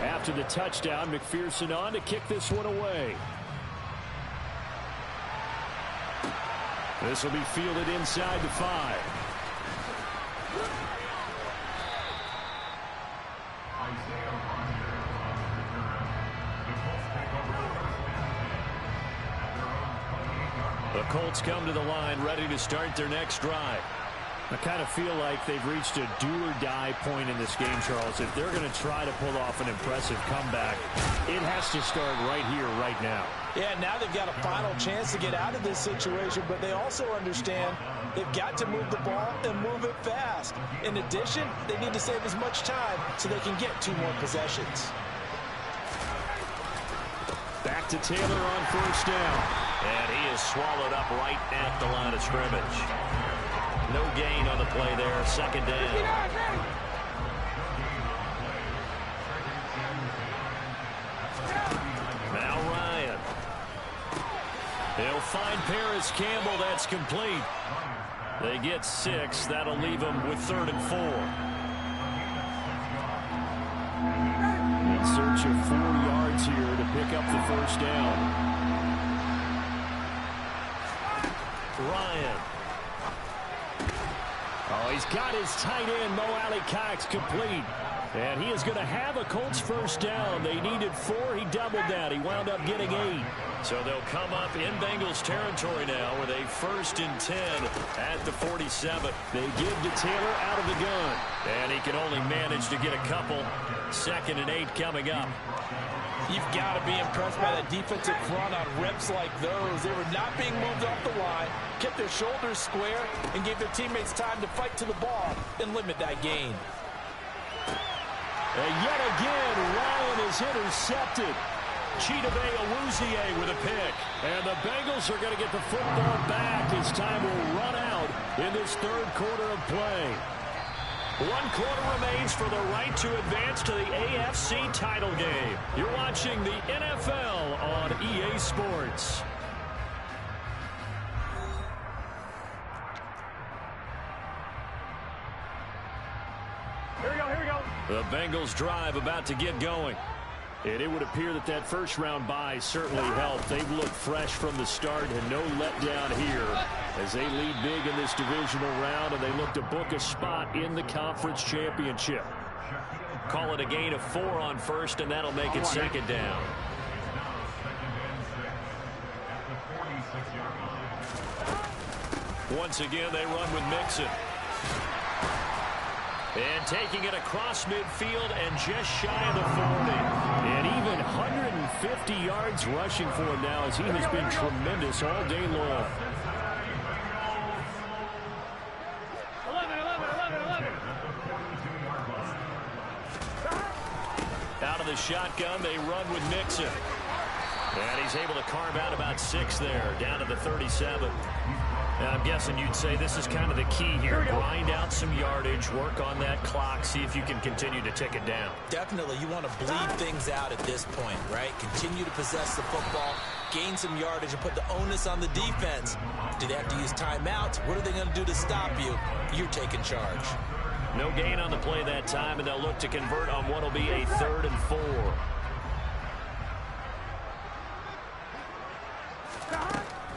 After the touchdown, McPherson on to kick this one away. This will be fielded inside the 5. The Colts come to the line ready to start their next drive. I kind of feel like they've reached a do-or-die point in this game, Charles. If they're going to try to pull off an impressive comeback, it has to start right here, right now. Yeah, now they've got a final chance to get out of this situation, but they also understand they've got to move the ball and move it fast. In addition, they need to save as much time so they can get 2 more possessions. Back to Taylor on 1st down. And he is swallowed up right at the line of scrimmage. No gain on the play there. 2nd down. Now Ryan. He'll find Paris Campbell. That's complete. They get 6. That'll leave them with 3rd and 4. In search of 4 yards here to pick up the 1st down. Ryan. Oh, he's got his tight end, Mo Alley-Cox, complete. And he is going to have a Colts 1st down. They needed 4. He doubled that. He wound up getting 8. So they'll come up in Bengals territory now with a 1st and 10 at the 47. They give to Taylor out of the gun. And he can only manage to get a couple. 2nd and 8 coming up. You've got to be impressed by that defensive front on reps like those. They were not being moved off the line, kept their shoulders square, and gave their teammates time to fight to the ball and limit that gain. And yet again, Ryan is intercepted. Chidobe Awuzie with a pick. And the Bengals are going to get the football back as time will run out in this 3rd quarter of play. 1 quarter remains for the right to advance to the AFC title game. You're watching the NFL on EA Sports. Here we go. The Bengals drive about to get going. And it would appear that that first-round bye certainly helped. They've looked fresh from the start and no letdown here as they lead big in this divisional round, and they look to book a spot in the conference championship. Call it a gain of 4 on first, and that'll make it second down. Once again, they run with Mixon. And taking it across midfield and just shy of the 40. And even 150 yards rushing for him now as he has been tremendous all day long. 11. Out of the shotgun, they run with Mixon. And he's able to carve out about 6 there, down to the 37. And I'm guessing you'd say this is kind of the key here. Grind out some yardage, work on that clock, see if you can continue to tick it down. Definitely, you want to bleed things out at this point, right? Continue to possess the football, gain some yardage, and put the onus on the defense. Do they have to use timeouts? What are they going to do to stop you? You're taking charge. No gain on the play that time, and they'll look to convert on what will be a 3rd and 4.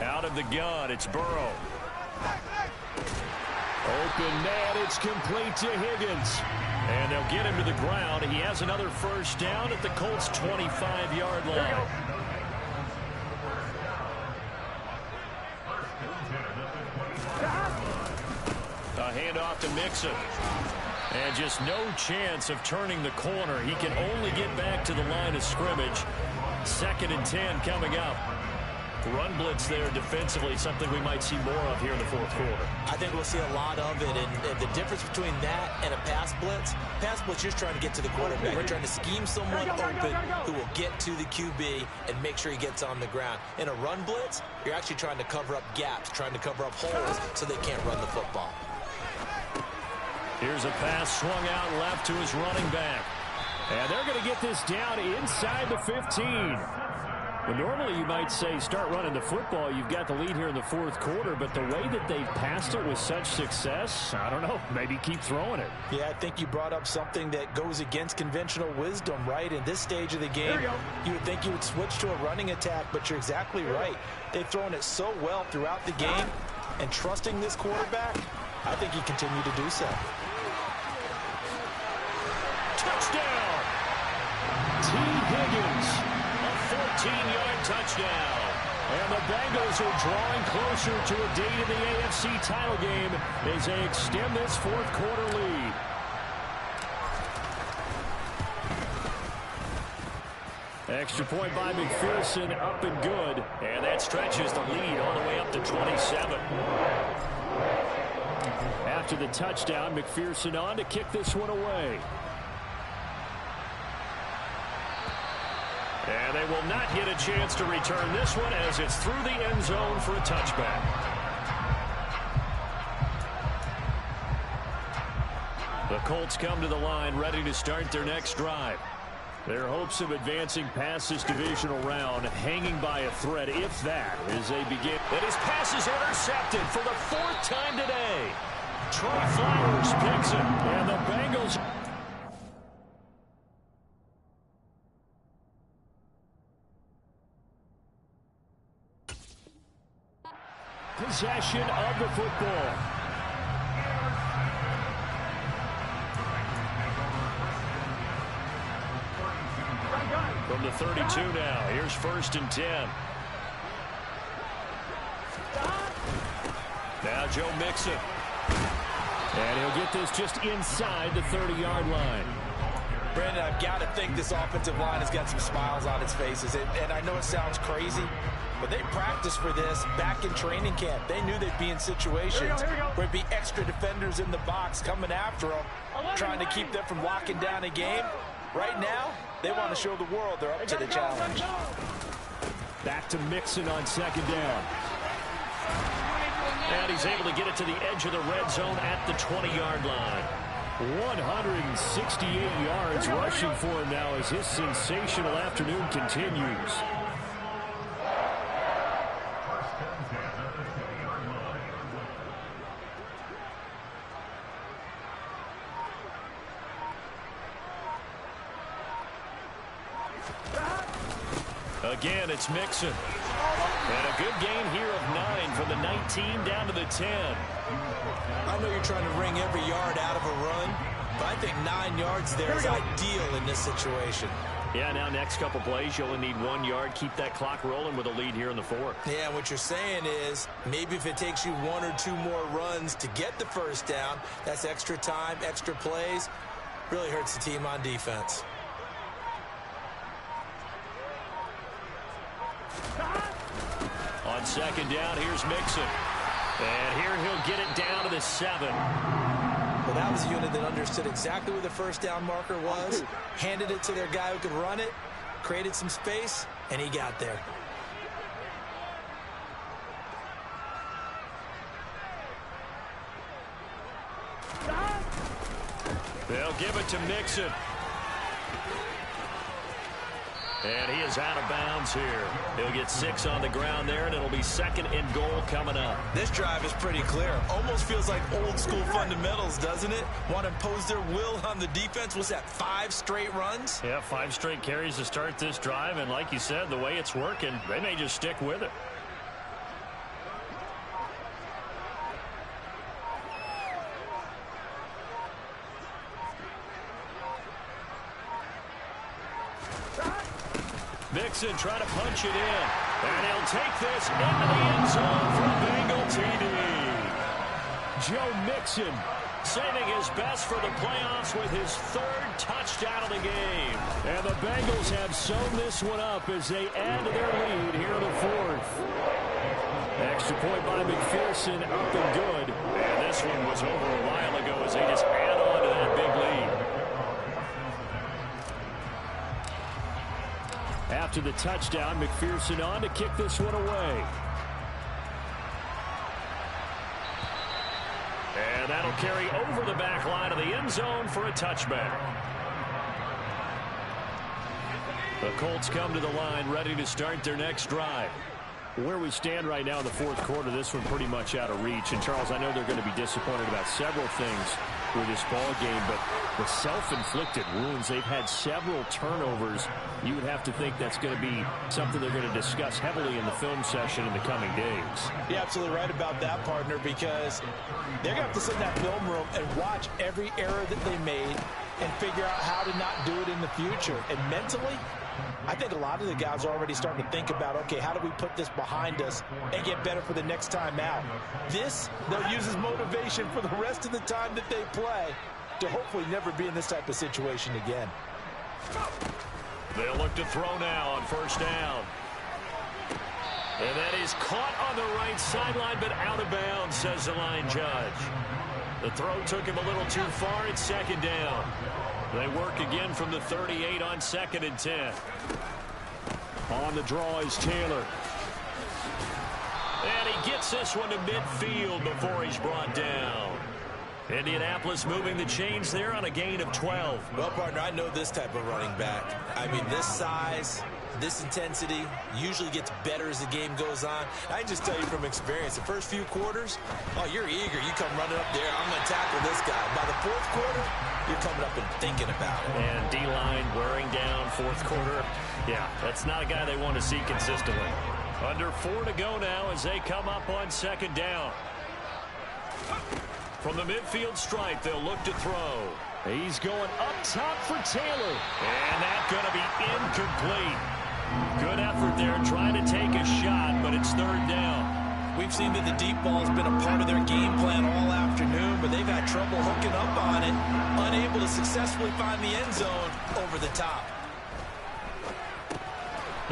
Out of the gun, it's Burrow. Open man, it's complete to Higgins. And they'll get him to the ground. He has another first down at the Colts' 25-yard line. A handoff to Mixon. And just no chance of turning the corner. He can only get back to the line of scrimmage. 2nd and 10 coming up. Run blitz there defensively, something we might see more of here in the 4th quarter. I think we'll see a lot of it, and the difference between that and a pass blitz you're trying to get to the quarterback. You're trying to scheme someone open who will get to the QB and make sure he gets on the ground. In a run blitz, you're actually trying to cover up gaps, trying to cover up holes so they can't run the football. Here's a pass swung out left to his running back. And they're going to get this down inside the 15. Well, normally you might say start running the football. You've got the lead here in the 4th quarter, but the way that they've passed it with such success, I don't know, maybe keep throwing it. Yeah, I think you brought up something that goes against conventional wisdom, right? In this stage of the game, you would think you would switch to a running attack, but you're exactly right. They've thrown it so well throughout the game, and trusting this quarterback, I think he continued to do so. Touchdown! T. Higgins. 14-yard touchdown. And the Bengals are drawing closer to a date in the AFC title game as they extend this 4th quarter lead. Extra point by McPherson, up and good. And that stretches the lead all the way up to 27. After the touchdown, McPherson on to kick this one away. And they will not get a chance to return this one as it's through the end zone for a touchback. The Colts come to the line ready to start their next drive. Their hopes of advancing past this divisional round hanging by a thread, if that, as they begin. And his pass is intercepted for the 4th time today. Troy Flowers picks it, and the Bengals... possession of the football. From the 32 now, here's 1st and 10. Now Joe Mixon. And he'll get this just inside the 30-yard line. Brandon, I've got to think this offensive line has got some smiles on its faces. And I know it sounds crazy, but they practiced for this back in training camp. They knew they'd be in situations where it'd be extra defenders in the box coming after them, trying to keep them from locking down a game. Right now, they want to show the world they're up to the challenge. Back to Mixon on 2nd down. And he's able to get it to the edge of the red zone at the 20-yard line. 168 yards rushing for him now as his sensational afternoon continues. Again, it's Mixon. And a good gain here of 9 from the 19 down to the 10. I know you're trying to wring every yard out of a run, but I think 9 yards there is ideal in this situation. Yeah, now next couple plays, you only need 1 yard. Keep that clock rolling with a lead here in the 4th. Yeah, what you're saying is maybe if it takes you 1 or 2 more runs to get the first down, that's extra time, extra plays. Really hurts the team on defense. On second down, here's Mixon. And here he'll get it down to the 7. Well, that was a unit that understood exactly where the first down marker was, handed it to their guy who could run it, created some space, and he got there. They'll give it to Mixon. And he is out of bounds here. He'll get 6 on the ground there, and it'll be 2nd and goal coming up. This drive is pretty clear. Almost feels like old school fundamentals, doesn't it? Want to impose their will on the defense. Was that 5 straight runs? Yeah, 5 straight carries to start this drive, and like you said, the way it's working, they may just stick with it. Mixon trying to punch it in. And he'll take this into the end zone for a Bengal TD. Joe Mixon saving his best for the playoffs with his 3rd touchdown of the game. And the Bengals have sewn this one up as they add to their lead here in the 4th. Extra point by McPherson, up and good. And this one was over a while ago as they just add on to that big lead. After the touchdown, McPherson on to kick this one away. And that'll carry over the back line of the end zone for a touchback. The Colts come to the line ready to start their next drive. Where we stand right now in the 4th quarter, this one pretty much out of reach. And, Charles, I know they're going to be disappointed about several things with this ball game, but the self-inflicted wounds, they've had several turnovers. You would have to think that's going to be something they're going to discuss heavily in the film session in the coming days. You're absolutely right about that, partner, because they're going to have to sit in that film room and watch every error that they made and figure out how to not do it in the future. And mentally, I think a lot of the guys are already starting to think about, okay, how do we put this behind us and get better for the next time out? This, they'll use as motivation for the rest of the time that they play to hopefully never be in this type of situation again. They'll look to throw now on 1st down. And that is caught on the right sideline, but out of bounds, says the line judge. The throw took him a little too far at 2nd down. They work again from the 38 on 2nd and 10. On the draw is Taylor. And he gets this one to midfield before he's brought down. Indianapolis moving the chains there on a gain of 12. Well, partner, I know this type of running back. I mean, this size, this intensity usually gets better as the game goes on. I can just tell you from experience, the first few quarters, oh, you're eager. You come running up there, I'm going to tackle this guy. By the 4th quarter, you're coming up and thinking about it. And D-line wearing down 4th quarter. Yeah, that's not a guy they want to see consistently. Under 4 to go now as they come up on 2nd down. From the midfield stripe, they'll look to throw. He's going up top for Taylor. And that's going to be incomplete. Good effort there trying to take a shot, but it's 3rd down. We've seen that the deep ball has been a part of their game plan all afternoon, but they've had trouble hooking up on it, unable to successfully find the end zone over the top.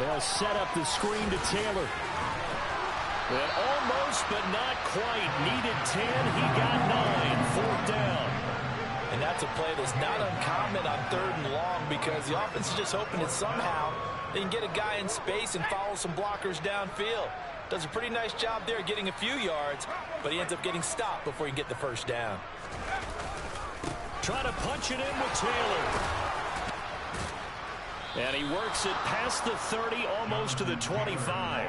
They'll set up the screen to Taylor. And almost, but not quite. Needed 10. He got 9. 4th down. And that's a play that's not uncommon on 3rd and long because the offense is just hoping that somehow they can get a guy in space and follow some blockers downfield. Does a pretty nice job there getting a few yards, but he ends up getting stopped before he can get the 1st down. Trying to punch it in with Taylor. And he works it past the 30, almost to the 25.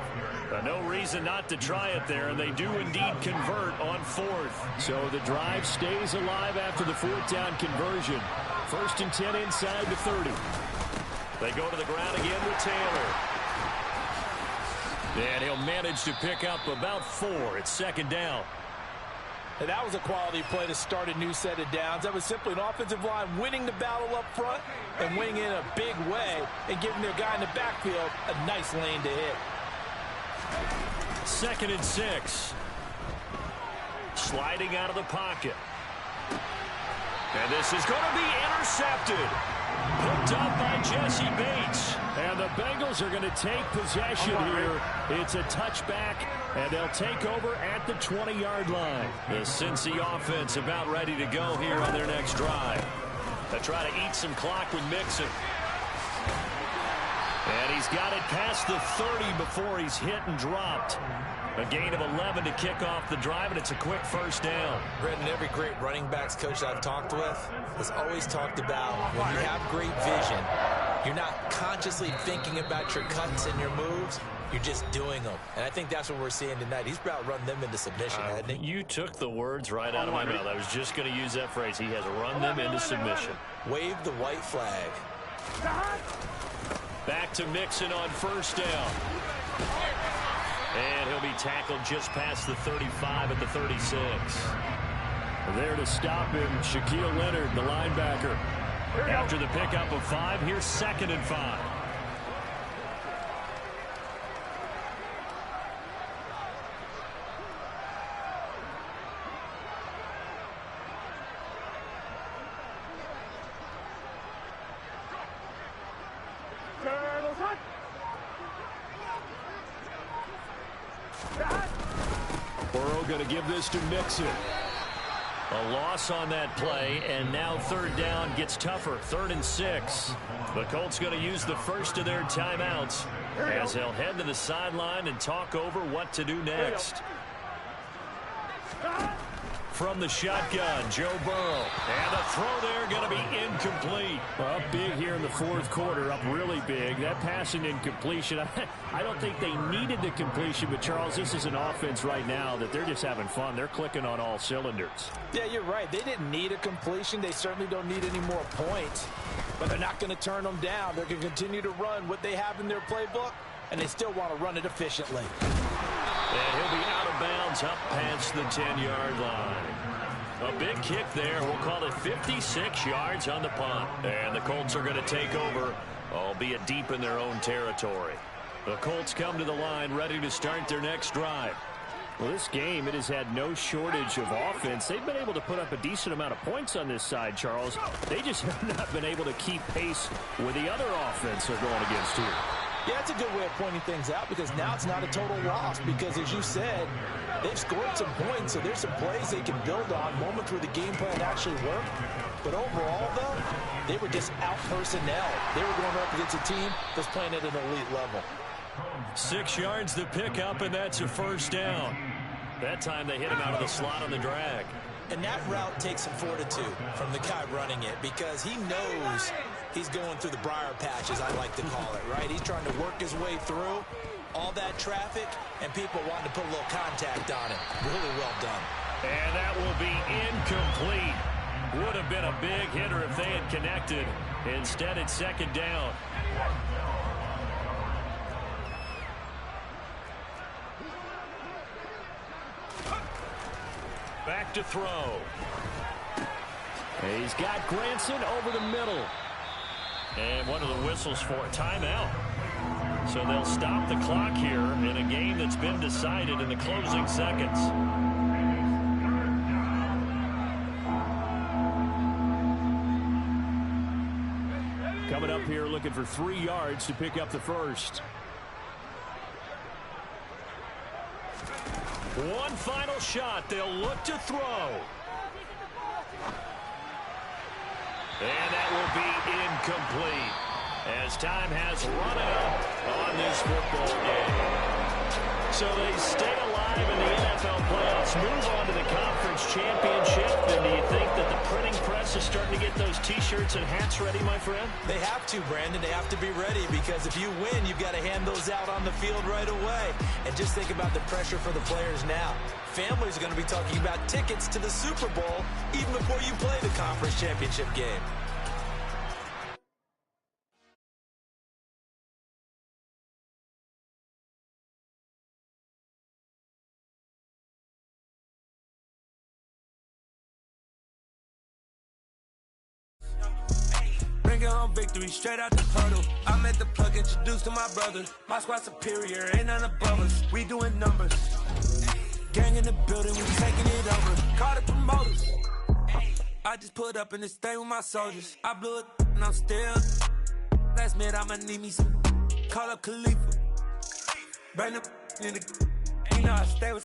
No reason not to try it there, and they do indeed convert on 4th. So the drive stays alive after the 4th down conversion. 1st and 10 inside the 30. They go to the ground again with Taylor. And he'll manage to pick up about 4. It's 2nd down. And that was a quality play to start a new set of downs. That was simply an offensive line winning the battle up front and winning in a big way and giving their guy in the backfield a nice lane to hit. 2nd and 6. Sliding out of the pocket. And this is going to be intercepted. Picked up by Jesse Bates. And the Bengals are going to take possession here. It's a touchback, and they'll take over at the 20-yard line. The Cincy offense about ready to go here on their next drive. They'll try to eat some clock with Mixon. And he's got it past the 30 before he's hit and dropped. A gain of 11 to kick off the drive, and it's a quick 1st down. Brendan, every great running backs coach I've talked with has always talked about when you have great vision, you're not consciously thinking about your cuts and your moves. You're just doing them. And I think that's what we're seeing tonight. He's about run them into submission, hasn't he? You took the words right out of my mouth. I was just going to use that phrase. He has run them into submission. Wave the white flag. Back to Mixon on 1st down. And he'll be tackled just past the 35 at the 36. There to stop him, Shaquille Leonard, the linebacker. After the pickup of 5, here's 2nd and 5. Burrow going to give this to Mixon. A loss on that play, and now 3rd down gets tougher. 3rd and 6. The Colts going to use the first of their timeouts as they'll head to the sideline and talk over what to do next. From the shotgun, Joe Burrow. And the throw there going to be incomplete. Up big here in the 4th quarter, up really big. That passing incompletion, I don't think they needed the completion, but Charles, this is an offense right now that they're just having fun. They're clicking on all cylinders. Yeah, you're right. They didn't need a completion. They certainly don't need any more points, but they're not going to turn them down. They're going to continue to run what they have in their playbook, and they still want to run it efficiently. And he'll be out of bounds up past the 10-yard line. A big kick there. We'll call it 56 yards on the punt. And the Colts are going to take over, albeit deep in their own territory. The Colts come to the line ready to start their next drive. Well, this game, it has had no shortage of offense. They've been able to put up a decent amount of points on this side, Charles. They just have not been able to keep pace with the other offense they're going against here. Yeah, it's a good way of pointing things out because now it's not a total loss because, as you said, they've scored some points, so there's some plays they can build on, moments where the game plan actually worked. But overall, though, they were just out-personnel. They were going up against a team that's playing at an elite level. 6 yards to pick up, and that's a 1st down. That time they hit him out of the slot on the drag. And that route takes some fortitude from the guy running it because he knows he's going through the briar patch, as I like to call it, right? He's trying to work his way through all that traffic and people wanting to put a little contact on it. Really well done. And that will be incomplete. Would have been a big hitter if they had connected. Instead, it's 2nd down. Back to throw. He's got Granson over the middle. And one of the whistles for a timeout. So they'll stop the clock here in a game that's been decided in the closing seconds. Coming up here looking for 3 yards to pick up the first. One final shot. They'll look to throw. And that will be incomplete. as time has run out on this football game. So they stay alive in the NFL playoffs, move on to the conference championship. And do you think that the printing press is starting to get those T-shirts and hats ready, my friend? They have to, Brandon. They have to be ready because if you win, you've got to hand those out on the field right away. And just think about the pressure for the players now. Families are going to be talking about tickets to the Super Bowl even before you play the conference championship game. Bringing home victory straight out the puddle. I'm at the plug, introduced to my brother. My squad superior, ain't none above us. We doing numbers. Gang in the building, we taking it over. Call the promoters. I just put up in this thing with my soldiers. I blew it and I'm still. Last minute, I'ma need me some. Call up Khalifa. Bring the in the. You know I stay with.